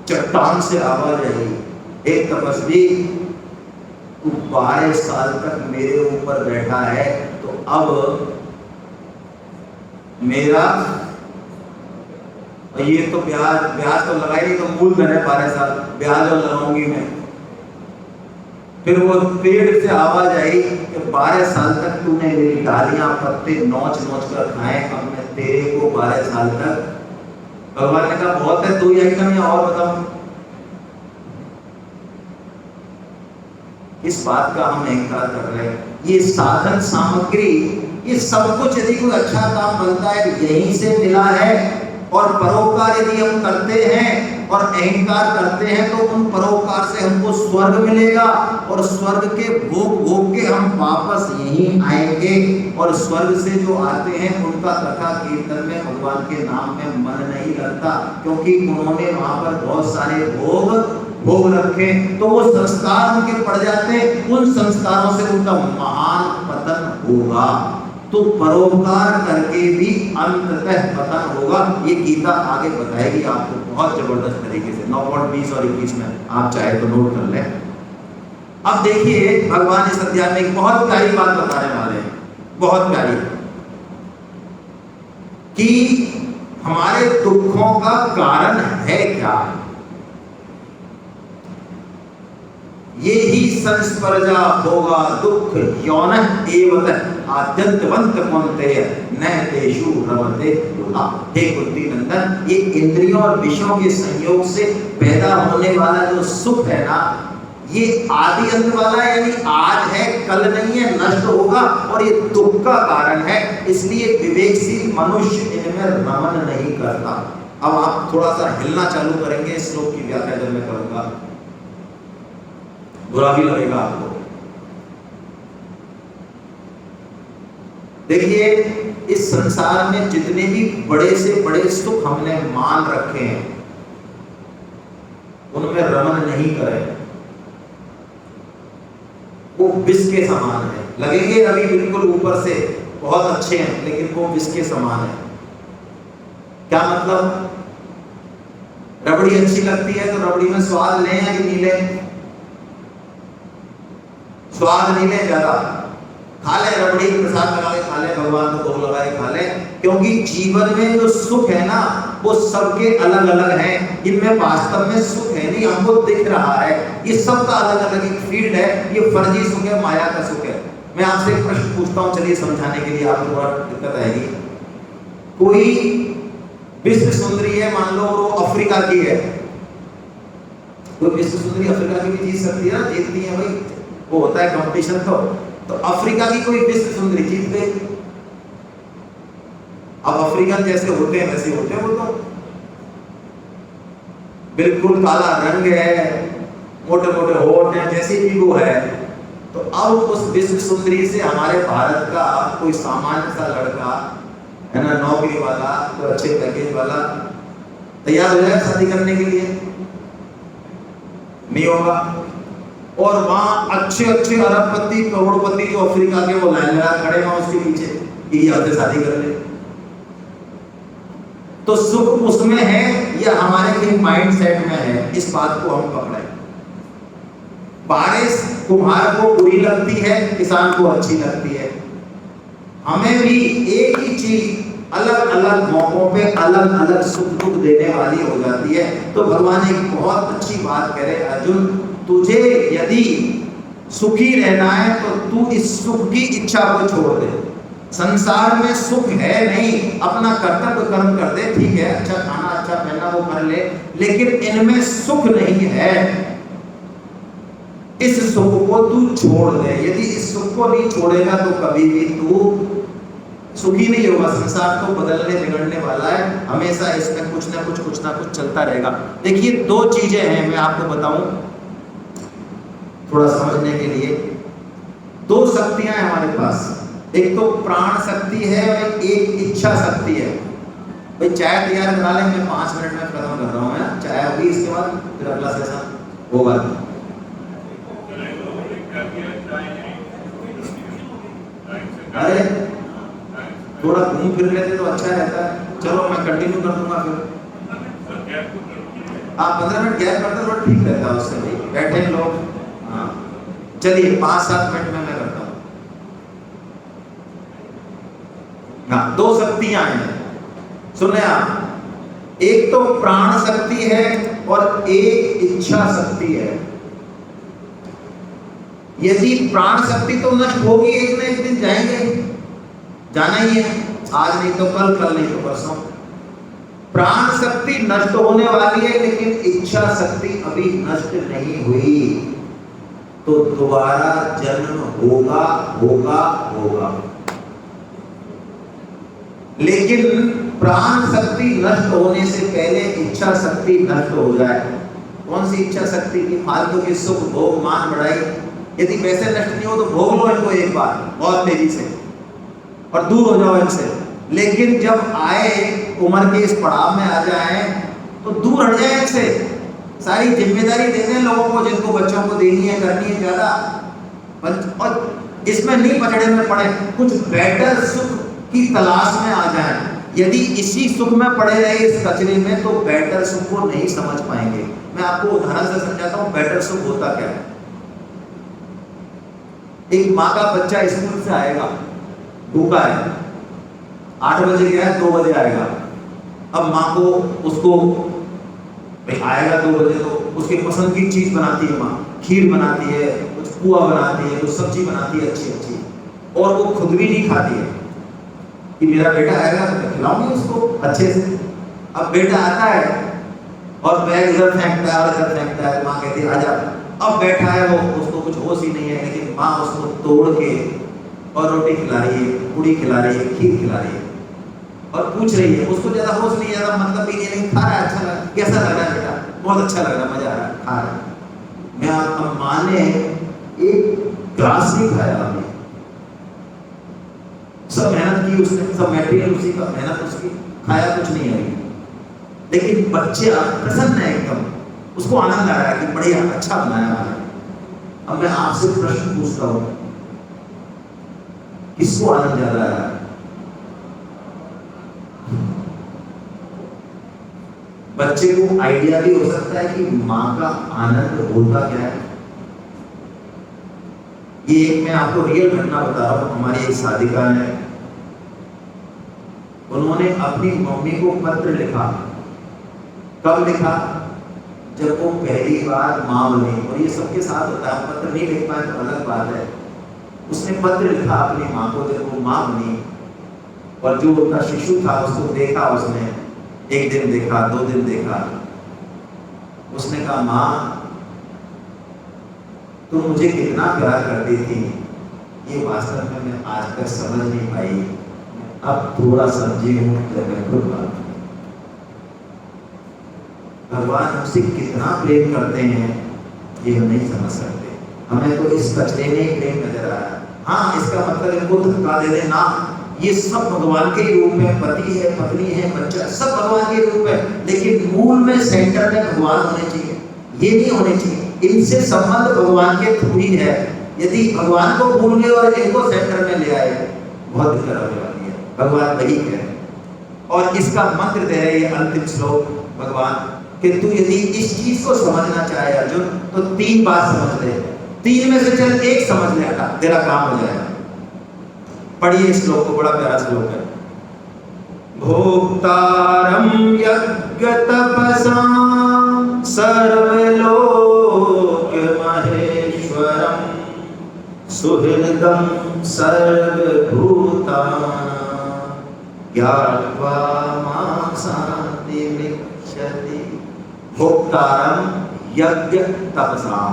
चट्टान से आवाज आई, एक तपस्वी तू 12 साल तक मेरे ऊपर बैठा है, तो अब मेरा ये तो ब्याज तो लगाई नहीं, तो मूलधन है 12 साल, ब्याज और लगाऊंगी मैं। फिर वो पेड़ से आवाज आई कि 12 साल तक तूने मेरी डालियां पत्ते नोच कर खाए, अब मैं तेरे को 12 साल तक। भगवान ने कहा बहुत है, 2 आइटम या और बताओ। इस बात का हम अहंकार कर रहे हैं। ये साधन सामग्री, ये सब कुछ यदि कोई अच्छा काम बनता है यहीं से मिला है, और परोपकार यदि हम करते हैं और अहंकार करते हैं तो उन परोपकार से हमको स्वर्ग मिलेगा, और स्वर्ग के भोग के हम वापस यहीं आएंगे। और स्वर्ग से जो आते हैं उनका कथा कीर्तन में भगवान के नाम में मन नहीं लगता, क्योंकि उन्होंने वहां पर बहुत सारे भोग रखे, तो वो संस्कार उनके पड़ जाते हैं, उन संस्कारों से उनका महान पतन होगा। तो परोपकार करके भी अंततः पतन होगा। ये गीता आगे बताएगी आपको बहुत जबरदस्त तरीके से, 9.20 और 21 में, आप चाहे तो नोट कर लें। अब देखिए भगवान इस अध्याय में एक बहुत प्यारी बात बताने वाले हैं, बहुत प्यारी, कि हमारे दुखों का कारण है क्या। ये ही संस्पर्जा होगा दुख यौन एवं आद्यंतवंत कौन्तेय न तेषु रमते दुहा। हे कुंती नंदन, ये इंद्रियों और विषयों के संयोग से पैदा होने वाला जो सुख है ना, ये आदि अंत वाला है, यानी आज है कल नहीं है, नष्ट होगा, और ये दुख का कारण है। इसलिए विवेकशील मनुष्य इनमें रमन नहीं करता। अब आप थोड़ा सा हिलना चालू करेंगे इस श्लोक की व्याख्या जब मैं करूंगा, बुरा भी लगेगा आपको। देखिए इस संसार में जितने भी बड़े से बड़े सुख हमने मान रखे हैं उनमें रमन नहीं करें, वो विष के समान है। लगेंगे अभी बिल्कुल ऊपर से बहुत अच्छे हैं, लेकिन वो विष के समान है। क्या मतलब, रबड़ी अच्छी लगती है तो रबड़ी में स्वाद लें या कि नहीं लें? स्वाद नहीं ले, ज्यादा खा ले, रबड़ी प्रसाद लगा के खा ले, भगवान को भोग लगा के खा ले, क्योंकि जीवन में जो सुख है ना वो सबके अलग अलग है। इनमें वास्तव में सुख है नहीं, हमको दिख रहा है, ये सबका अलग अलग एक फील्ड है। ये फर्जी सुख है, माया का सुख है। मैं आपसे एक प्रश्न पूछता हूँ, चलिए समझाने के लिए, आपको थोड़ा दिक्कत आएगी। कोई विश्व सुंदरी है, मान लो वो अफ्रीका की है, कोई विश्व सुंदरी अफ्रीका की भी जीत सकती है ना, जीतती है भाई, वो होता है कंपटीशन। तो अफ्रीका की कोई विश्व सुंदरी जीत गई। अब अफ्रीकन जैसे होते हैं वैसे होते हैं, वो तो बिल्कुल काला रंग है, मोटे मोटे होठ हैं, जैसी भी वो है। तो अब उस विश्व सुंदरी से हमारे भारत का कोई सामान्य सा लड़का है ना, नौकरी वाला, कोई अच्छे पैकेज वाला, तैयार हो जाए शादी करने के लिए? नहीं होगा। और वहां अच्छे अच्छे अरबपति करोड़पति जो अफ्रीका के वो लाइन लगा खड़े हैं उसके पीछे कि आपसे शादी कर ले। तो सुख उसमें है या हमारे माइंड सेट में है, इस बात को हम पकड़े। बारिश कुम्हार को बुरी लगती है, किसान को अच्छी लगती है। हमें भी एक ही चीज अलग अलग मौकों पे अलग अलग सुख दुख देने वाली हो जाती है। तो भगवान एक बहुत अच्छी बात कह रहे, अर्जुन तुझे यदि सुखी रहना है तो तू इस सुख की इच्छा को छोड़ दे। संसार में सुख है नहीं, अपना कर्तव्य कर्म कर दे, ठीक है, अच्छा खाना अच्छा पहनना वो कर ले, लेकिन इनमें सुख नहीं है। इस सुख को तू छोड़ दे। यदि इस सुख को नहीं छोड़ेगा तो कभी भी तू सुखी नहीं होगा। संसार तो बदलने बिगड़ने वाला है, हमेशा इसमें कुछ ना कुछ चलता रहेगा। देखिए दो चीजें हैं, मैं आपको बताऊं थोड़ा समझने के लिए। दो शक्तियां हैं हमारे पास, एक तो प्राण शक्ति है और एक इच्छा शक्ति है। भाई चाय तैयार करा ले, मैं 5 मिनट में खत्म कर रहा हूँ। चाय होगी, इसके बाद फिर अगला सेशन होगा। अरे थोड़ा घूम फिर लेते तो अच्छा रहता है। चलो मैं कंटिन्यू कर दूंगा फिर। आप 15 मिनट गैप करते थोड़ा ठीक रहता है, उससे भाई बैठे लोग। हाँ चलिए 5-7 मिनट में मैं करता हूँ। हाँ दो शक्तियां हैं, सुने आप, एक तो प्राण शक्ति है और एक इच्छा शक्ति है। यदि प्राण शक्ति तो नष्ट होगी, एक ना एक दिन जाएंगे, जाना ही है, आज नहीं तो कल, कल नहीं तो परसों। प्राण शक्ति नष्ट होने वाली है, लेकिन इच्छा शक्ति अभी नष्ट नहीं हुई। तो दोबारा जन्म होगा होगा होगा। लेकिन प्राण शक्ति नष्ट होने से पहले इच्छा शक्ति नष्ट हो जाए। कौन सी इच्छा शक्ति? की फालतू की सुख भोग मान बढ़ाई, यदि वैसे नष्ट नहीं हो तो भोग लो इनको एक बार बहुत तेजी से और दूर हो जाओ इनसे। लेकिन जब आए उम्र के इस पड़ाव में आ जाए तो दूर हट जाए इनसे। सारी जिम्मेदारी दे दें लोगों को, जिनको बच्चों को देनी है, करनी है ज्यादा, और इसमें नहीं पचड़े में पड़े, कुछ बेटर सुख की तलाश में आ जाए। यदि इसी सुख में पड़े रहे इस कचरे में तो बेटर सुख को नहीं समझ पाएंगे। मैं आपको उदाहरण से समझाता हूँ बेटर सुख होता क्या है। एक माँ का बच्चा स्कूल से आएगा, भूखा है, 8 बजे गया है, 2 बजे आएगा। अब माँ को उसको आएगा 2 बजे तो उसके पसंद की चीज बनाती है माँ, खीर बनाती है, कुछ पुआ बनाती है, कुछ सब्जी बनाती है अच्छी अच्छी, और वो खुद भी नहीं खाती है कि मेरा बेटा आएगा तो मैं खिलाऊंगी उसको अच्छे से। अब बेटा आता है और बैग इधर फेंकता है और इधर फेंकता है, माँ कहती है आजा। अब बैठा है वो, उसको कुछ होश ही नहीं है, लेकिन माँ उसको तोड़ के और रोटी खिला रही है, पूड़ी खिला रही है, खीर खिला रही है और पूछ रही है। उसको ज्यादा होश नहीं, ज्यादा मतलब भी नहीं, लेकिन खा रहा है, अच्छा लगा, कैसा लग रहा है बेटा? बहुत अच्छा लग रहा है, मजा आ रहा है, खा रहा है। मैं अब माँ ने एक ग्लास नहीं खाया अभी, सब मेहनत की उसने, सब मटेरियल उसी का, मेहनत उसकी, खाया कुछ नहीं है। लेकिन बच्चे प्रसन्न है एकदम, उसको आनंद आ रहा है कि बढ़िया अच्छा बनाया है। अब मैं आपसे प्रश्न पूछता हूँ, किसको आनंद ज्यादा आ रहा है? बच्चे को आइडिया भी हो सकता है कि माँ का आनंद होता क्या है। ये एक मैं आपको रियल घटना बता रहा हूँ। हमारी एक साधिका है, उन्होंने अपनी मम्मी को पत्र लिखा। कब लिखा? जब वो पहली बार माँ बनी। और ये सबके साथ होता है, पत्र नहीं लिख पाए तो अलग बात है। उसने पत्र लिखा अपनी माँ को जब वो माँ बनी, और जो उनका शिशु था उसको देखा उसने, 1 दिन देखा, 2 दिन देखा। उसने कहा माँ तुम मुझे कितना प्यार करती थी, ये वास्तव में मैं आज तक समझ नहीं पाई। अब थोड़ा समझी हूँ जब मैं खुद बात। भगवान हमसे कितना प्रेम करते हैं ये हम नहीं समझ सकते। हमें तो इस कचरे में ही प्रेम नजर आ रहा है। हाँ, इसका मतलब इनको धक्का दे देना, ये सब भगवान के रूप में, पति है, पत्नी है, बच्चा, सब भगवान के रूप है। लेकिन मूल में सेंटर में भगवान होने चाहिए, ये नहीं होने चाहिए। इनसे संबंध भगवान के थ्रू ही है। यदि भगवान को भूल गए और इनको सेंटर में ले आए, बहुत दिक्कत होने वाली है। भगवान वही कह, और इसका मंत्र दे रहे हैं अंतिम श्लोक भगवान कि तू यदि इस चीज को समझना चाहे अर्जुन तो 3 बात समझ ले। 3 में से चल 1 समझ ले, तेरा काम हो जाएगा। पढ़िए इस श्लोक को, बड़ा प्यारा श्लोक है। भोक्तारं यज्ञ तपसां सर्वलोक महेश्वरं सुहृदं सर्वभूतानां ज्ञात्वा मां शान्तिमिच्छति। भोक्तारं यज्ञ तपसां,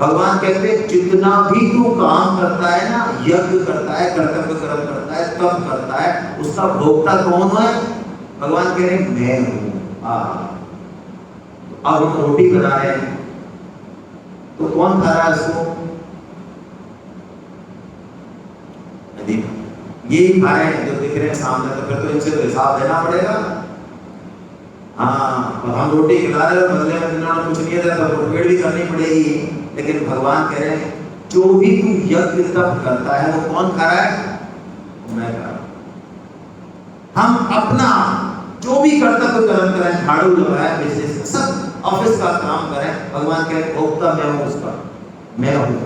भगवान कहते जितना भी तू काम करता है ना, यज्ञ करता है, कर्तव्य कर्म करता है, तप करता है, उसका भोक्ता कौन है? भगवान कह रहे हैं मैं हूं। अब हम रोटी बना रहे हैं तो कौन खा रहा है उसको? ये खा रहे हैं जो दिख रहे हैं सामने, तो फिर तो इनसे तो हिसाब देना पड़ेगा। हाँ, और हम रोटी खिला रहे हैं, बदले में जिन्होंने कुछ नहीं दिया तो पेड़ भी करनी पड़ेगी। लेकिन भगवान कह रहे हैं जो भी तू यज्ञ तप करता है वो कौन खा रहा है? मैं खा रहा हूं। हम अपना जो भी कर्तव्य कर्म करें, झाड़ू लगाए, बिजनेस सब ऑफिस का काम करें, भगवान कह रहे भोक्ता मैं हूं उसका, मैं हूं।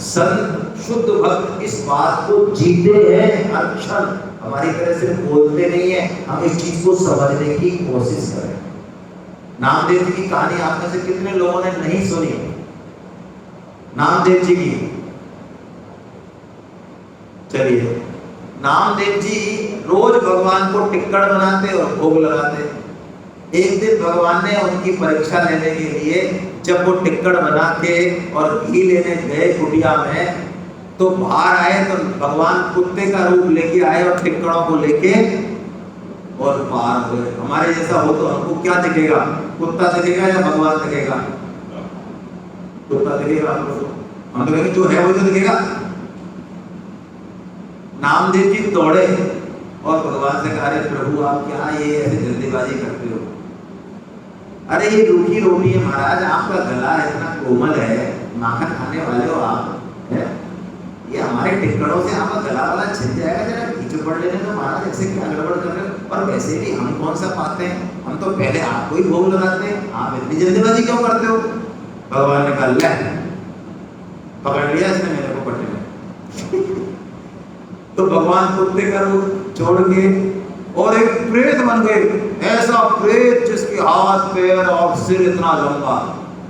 संत शुद्ध भक्त इस बात को जीते हैं हर क्षण, हमारी तरह सिर्फ बोलते नहीं है, हम इस चीज को समझने की कोशिश करें। नामदेव जी की कहानी आप में से कितने लोगों ने नहीं सुनी? नामदेव जी की, चलिए, नामदेव जी रोज भगवान को टिक्कड़ बनाते और भोग लगाते। एक दिन भगवान ने उनकी परीक्षा लेने के लिए जब वो टिक्कड़ बना के और घी लेने गए कुटिया में, तो बाहर आए तो भगवान कुत्ते का रूप लेके आए और टिक्कड़ों को लेके और बाहर गए। हमारे जैसा हो तो हमको क्या दिखेगा? कुत्ता दिखेगा या भगवान दिखेगा? कुत्ता दिखेगा। हम तो कहेंगे जो है वो तो दिखेगा। नामदेव जी दौड़े और भगवान से कहा, प्रभु आप क्या ये ऐसे जल्दीबाजी करते हो? अरे ये रूखी रोटी है महाराज, आपका गला इतना कोमल है, माखन खाने वाले हो आप, है? ये हमारे टिक्कड़ों से आपका गला वाला छिल जाएगा, जरा खींच पड़ लेने तो महाराज, ऐसे क्या गड़बड़ कर रहे हो? और वैसे भी हम कौन सा पाते हैं, हम तो पहले आपको ही भोग लगाते हैं, आप इतनी जल्दीबाजी क्यों करते हो? भगवान ने कहा ले, पकड़ लिया इसने मेरे को पट्टे में। तो भगवान कुत्ते का रूप छोड़ के और एक प्रेत बन गए, ऐसा प्रेत जिसके हाथ पैर और सिर इतना लंबा।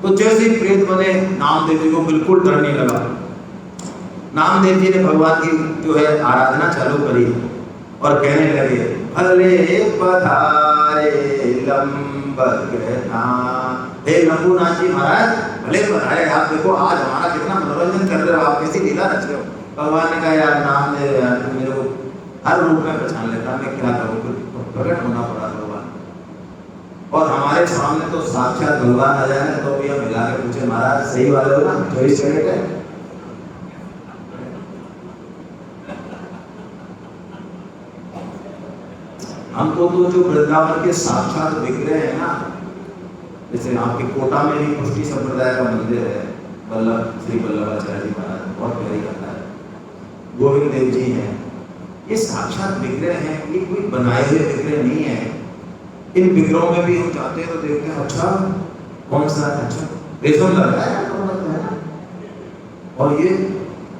तो जैसे ही प्रेत बने, नामदेव जी को बिल्कुल डर नहीं लगा। नामदेव जी ने भगवान की जो है आराधना चालू करी और कहने लगे, भले पधारे लंबकना, हे लंबूनाथ जी महाराज भले पधारे, आप देखो आज हमारा कितना मनोरंजन कर रहे हो, आप कैसी लीला रच रहे हो। भगवान ने कहा यार नाम ले यार, तुम मेरे को हर रूप में पहचान लेता, मैं क्या करूं? प्रकट होना पड़ा भगवान। और हमारे सामने तो साक्षात भगवान आ जाए तो भी हम मिला के पूछे, महाराज सही वाले हो ना, 24 कैरेट है? हमको तो जो वृंदावन के साक्षात विग्रह है ना, जैसे आपके कोटा में भी पुष्टि संप्रदाय का मंदिर है, वल्लभ श्री वल्लभाचार्य जी महाराज, बहुत प्यारी कथा है। गोविंद देव जी हैं, ये साक्षात विग्रह हैं, ये कोई बनाए हुए विग्रह नहीं है। इन विग्रहों में भी हम जाते हैं तो देखते हैं, अच्छा कौन सा? अच्छा रेशम लग रहा है ना, और ये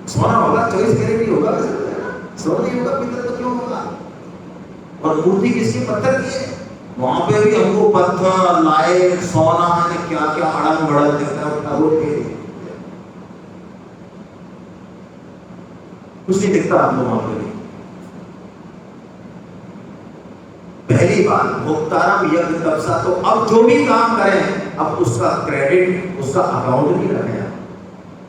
सोना होगा, 24 कैरेट ही होगा, सोना नहीं होगा, पितल तो क्यों होगा? और मूर्ति किसकी? पत्थर की है। वहां पे भी हमको पत्थर, लाइट, सोना, क्या क्या अड़ंग बड़ंग दिखता है, कुछ नहीं दिखता आपको वहां पे। पहली बात, भोक्तारम यज्ञ तपसा, तो अब जो भी काम करें अब उसका क्रेडिट, उसका अकाउंट भी रखें,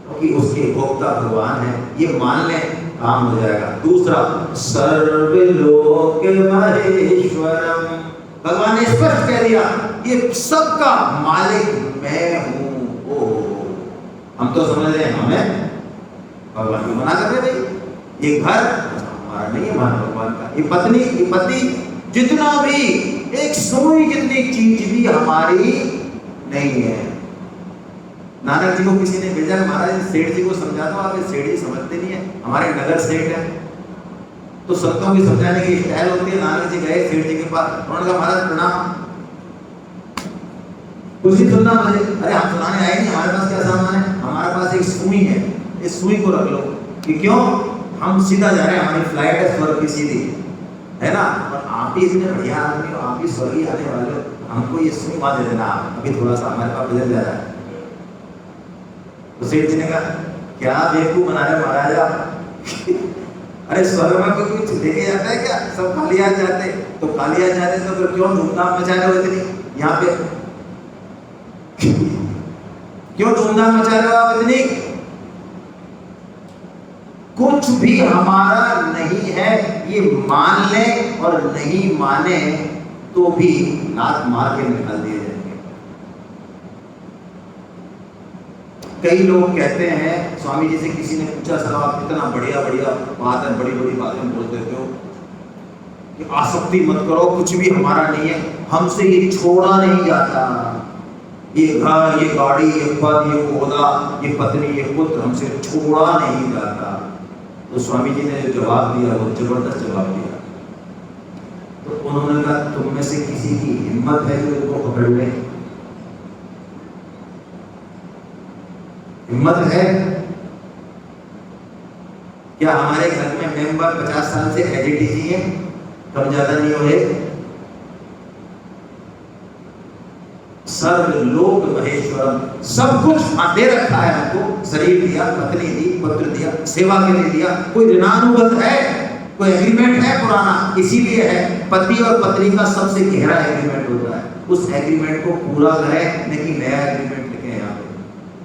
क्योंकि उसके भोक्ता भगवान है, ये मान लें, काम हो जाएगा। दूसरा, सर्वलोक महेश्वरम, भगवान ने स्पष्ट कह दिया ये सबका मालिक मैं हूं। ओ, हम तो समझ रहे हैं हमें, भगवान को मना कर रहे भाई, ये घर हमारा नहीं है, हमारा भगवान का। ये पत्नी, ये पति, जितना भी एक सुई जितनी चीज भी हमारी नहीं है। नानक जी को किसी ने भेजा, महाराज सेठ जी को समझा दो, आप सेठ जी समझते नहीं है, हमारे नगर सेठ है। तो संतों की समझाने की स्टाइल होती है। नानक जी गए सेठ जी के पास, उन्होंने कहा महाराज प्रणाम, कुछ ही सुनना मुझे। अरे हम सुनाने आए नहीं, हमारे पास क्या सामान है? हमारे पास एक सुई है, इस सुई को रख लो। कि क्यों? हम सीधा जा रहे हैं, हमारी फ्लाइट है स्वर्ग की सीधी, है ना। और आप ही इतने बढ़िया आदमी हो, आप ही स्वर्गीय आने वाले हो, हमको ये सुनिमा दे देना, अभी थोड़ा सा हमारे पास बदल जा रहा है। तो सेठ जी ने कहा क्या बेवकूफ बना रहे महाराज आप अरे स्वर्ग में कोई कुछ लेके जाता है क्या, सब खाली आ जाते, तो खाली आ जाते तो फिर क्यों धूमधाम मचा रहे हो इतनी यहाँ पे क्यों धूमधाम मचा रहे हो आप इतनी। कुछ भी हमारा नहीं है ये मान ले और नहीं माने तो भी लात मार के निकाल दिए जाएंगे। कई लोग कहते हैं, स्वामी जी से किसी ने पूछा सर आप इतना बढ़िया बढ़िया बात है, बड़ी बड़ी बातें बोल देते हो कि आसक्ति मत करो, कुछ भी हमारा नहीं है, हमसे ये छोड़ा नहीं जाता, ये घर ये गाड़ी ये पद ये ओहदा ये पत्नी ये पुत्र हमसे छोड़ा नहीं जाता। तो स्वामी जी ने जो जवाब दिया वो जबरदस्त जवाब दिया। तो उन्होंने कहा तुम में से किसी की हिम्मत है जो इनको पकड़ ले, हिम्मत है क्या। हमारे घर में मेंबर 50 साल से एजिटी जी है, कम ज्यादा नहीं हो रहे। सर्व लोक महेश्वरम, सब कुछ दे रखा है हमको, शरीर दिया, पत्नी दी, पुत्र दिया, सेवा के लिए दिया, कोई ऋणानुबंध है, कोई एग्रीमेंट है पुराना, इसीलिए है। पति और पत्नी का सबसे गहरा एग्रीमेंट होता है, उस एग्रीमेंट को पूरा करें, लेकिन नया एग्रीमेंट लिखे यहाँ पे।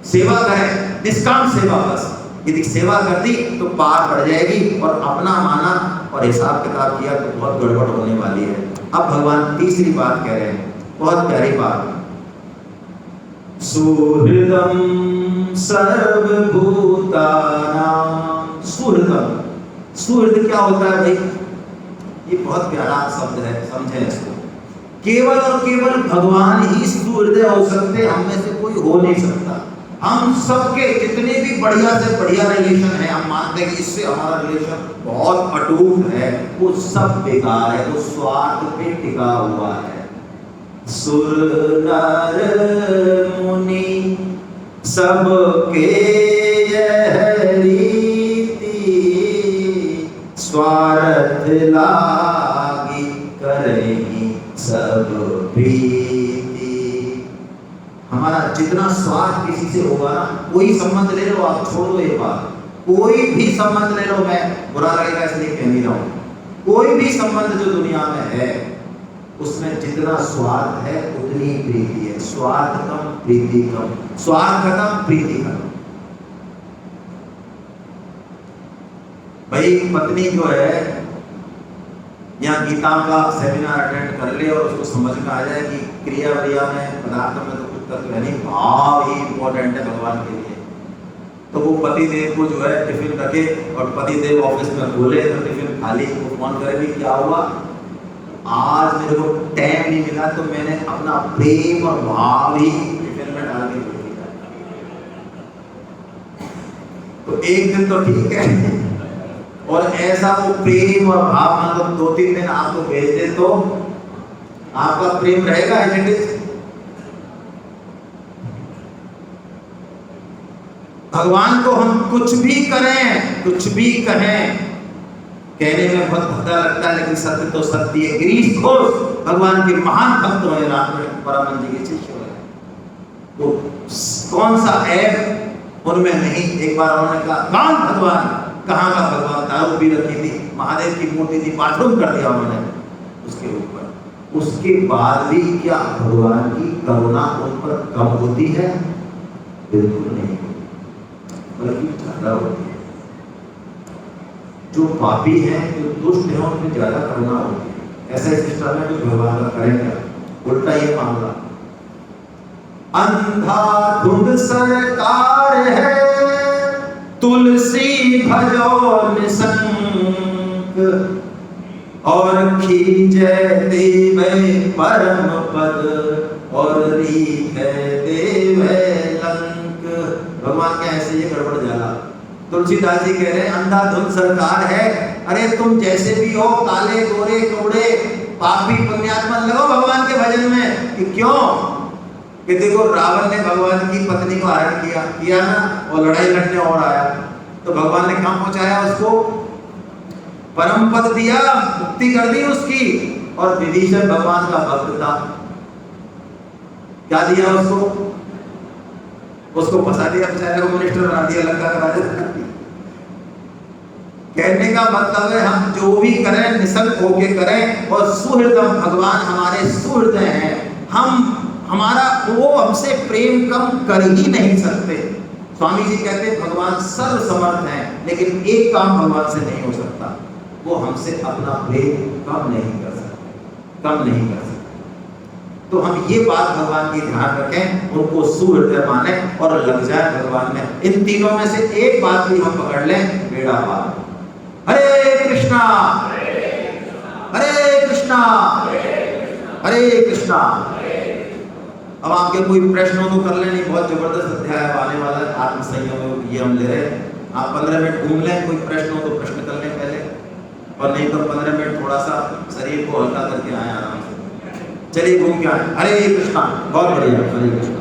सेवा करें, निष्काम सेवा, बस यदि सेवा कर दी तो पार पड़ जाएगी, और अपना माना और हिसाब किताब किया तो बहुत गड़बड़ होने वाली है। अब भगवान तीसरी बात कह रहे हैं, बहुत प्यारी बात, सुहृदम सर्वभूतानां। सुहृदम, सुहृद क्या होता है भाई, ये बहुत प्यारा शब्द है, समझें इसको। केवल और केवल भगवान ही सुहृदय हो सकते, हम में से कोई हो नहीं सकता। हम सबके जितने भी बढ़िया से बढ़िया रिलेशन है, हम मानते हैं कि इससे हमारा रिलेशन बहुत अटूट है, वो सब बेकार है, वो स्वार्थ पे टिका हुआ है। सुर नर मुनि सबके यह रीति, स्वार्थ लागी करेगी सब प्रीति। हमारा जितना स्वार्थ किसी से होगा ना, कोई संबंध ले लो आप, छोड़ दो ये बात, कोई भी संबंध ले लो, मैं बुरा लगेगा इसलिए कह नहीं रहा हूं, कोई भी संबंध जो दुनिया में है उसमें जितना स्वार्थ है उतनी प्रीति है। स्वार्थ कम प्रीति कम, स्वार्थ खत्म प्रीति खत्म। भाई पत्नी जो है, यहाँ गीता का सेमिनार अटेंड कर ले और उसको समझ में आ जाए कि क्रिया व्रिया में पदार्थों में तो कुछ तत्व है नहीं, भाव ही इंपॉर्टेंट है भगवान के लिए। तो वो पति देव को जो है टिफिन रखे और पति देव ऑफिस में बोले तो टिफिन खाली, वो फोन करे भी क्या हुआ, आज मेरे को टाइम नहीं मिला, तो मैंने अपना प्रेम और भाव ही टिफिन में डाल के भेज दिया। तो एक दिन तो ठीक है, और ऐसा वो प्रेम और भाव मतलब 2-3 दिन आपको भेज दे तो आपका प्रेम रहेगा एजेंट। भगवान को हम कुछ भी करें, कुछ भी कहें, कहने में बहुत भद्दा लगता है, लेकिन सत्य तो सत्य है। गिरीश घोष भगवान के महान भक्त हुए, रामकृष्ण परमहंस जी के शिष्य हुए, तो कौन सा ऐप उनमें नहीं। एक बार उन्होंने कहा कौन भगवान, कहाँ का भगवान, दारू पी रखी थी, महादेव की मूर्ति थी, बाथरूम कर दिया उन्होंने उसके ऊपर। उसके बाद भी क्या भगवान की करुणा उन पर कम होती है? बिल्कुल नहीं, बल्कि ज्यादा होती है। जो पापी हैं, जो दुष्ट हैं, उनमें ज्यादा करुणा होती है। ऐसा सिस्टम है जो भगवान का करेंगे, उल्टा ये मामला। अंधाधुंध सरकार है, तुलसी भजो निसंक, और खींचे देवे परम पद, और रीखे देवे लंक। भगवान क्या ऐसे ये गड़बड़ जाला। तुलसीदास जी कह रहे हैं अंधाधुंध सरकार है, अरे तुम जैसे भी हो, काले गोरे कौड़े पापी पुण्यात्मा, लगो भगवान के भजन में। कि क्यों? कि देखो रावण ने भगवान की पत्नी को हरण किया ना, और लड़ाई लड़ने और आया, तो भगवान ने कहाँ पहुंचाया उसको? परम पद दिया, मुक्ति कर दी उसकी। और विभीषण भगवान का भक्त था, क्या दिया उसको? उसको फंसा दिया, बेचारे को मिनिस्टर बना दिया, लंका का राजा। कहने का मतलब है हम जो भी करें निसंक होके करें, और सुहृदम, भगवान हमारे सुहृदय हैं। हमारा वो हमसे प्रेम कम कर ही नहीं सकते। स्वामी जी कहते हैं भगवान सर्व समर्थ हैं, लेकिन एक काम भगवान से नहीं हो सकता, वो हमसे अपना प्रेम कम नहीं कर सकते, कम नहीं कर सकते। तो हम ये बात भगवान की ध्यान रखें, उनको सुहृदय माने और लग जाए भगवान में। इन तीनों में से एक बात भी हम पकड़ लें, बेड़ा पार। हरे कृष्णा हरे कृष्णा हरे कृष्णा। अब आपके कोई प्रश्न हो तो कर लें, बहुत जबरदस्त अध्याय आने वाला है आत्मसंयम, ये हम ले रहे हैं। आप 15 मिनट घूम लें, कोई प्रश्न हो तो प्रश्न कर लें पहले, और नहीं तो 15 मिनट थोड़ा सा शरीर को हल्का करके आए आराम से। चलिए घूम के आए। हरे कृष्णा। बहुत बढ़िया, हरे कृष्णा।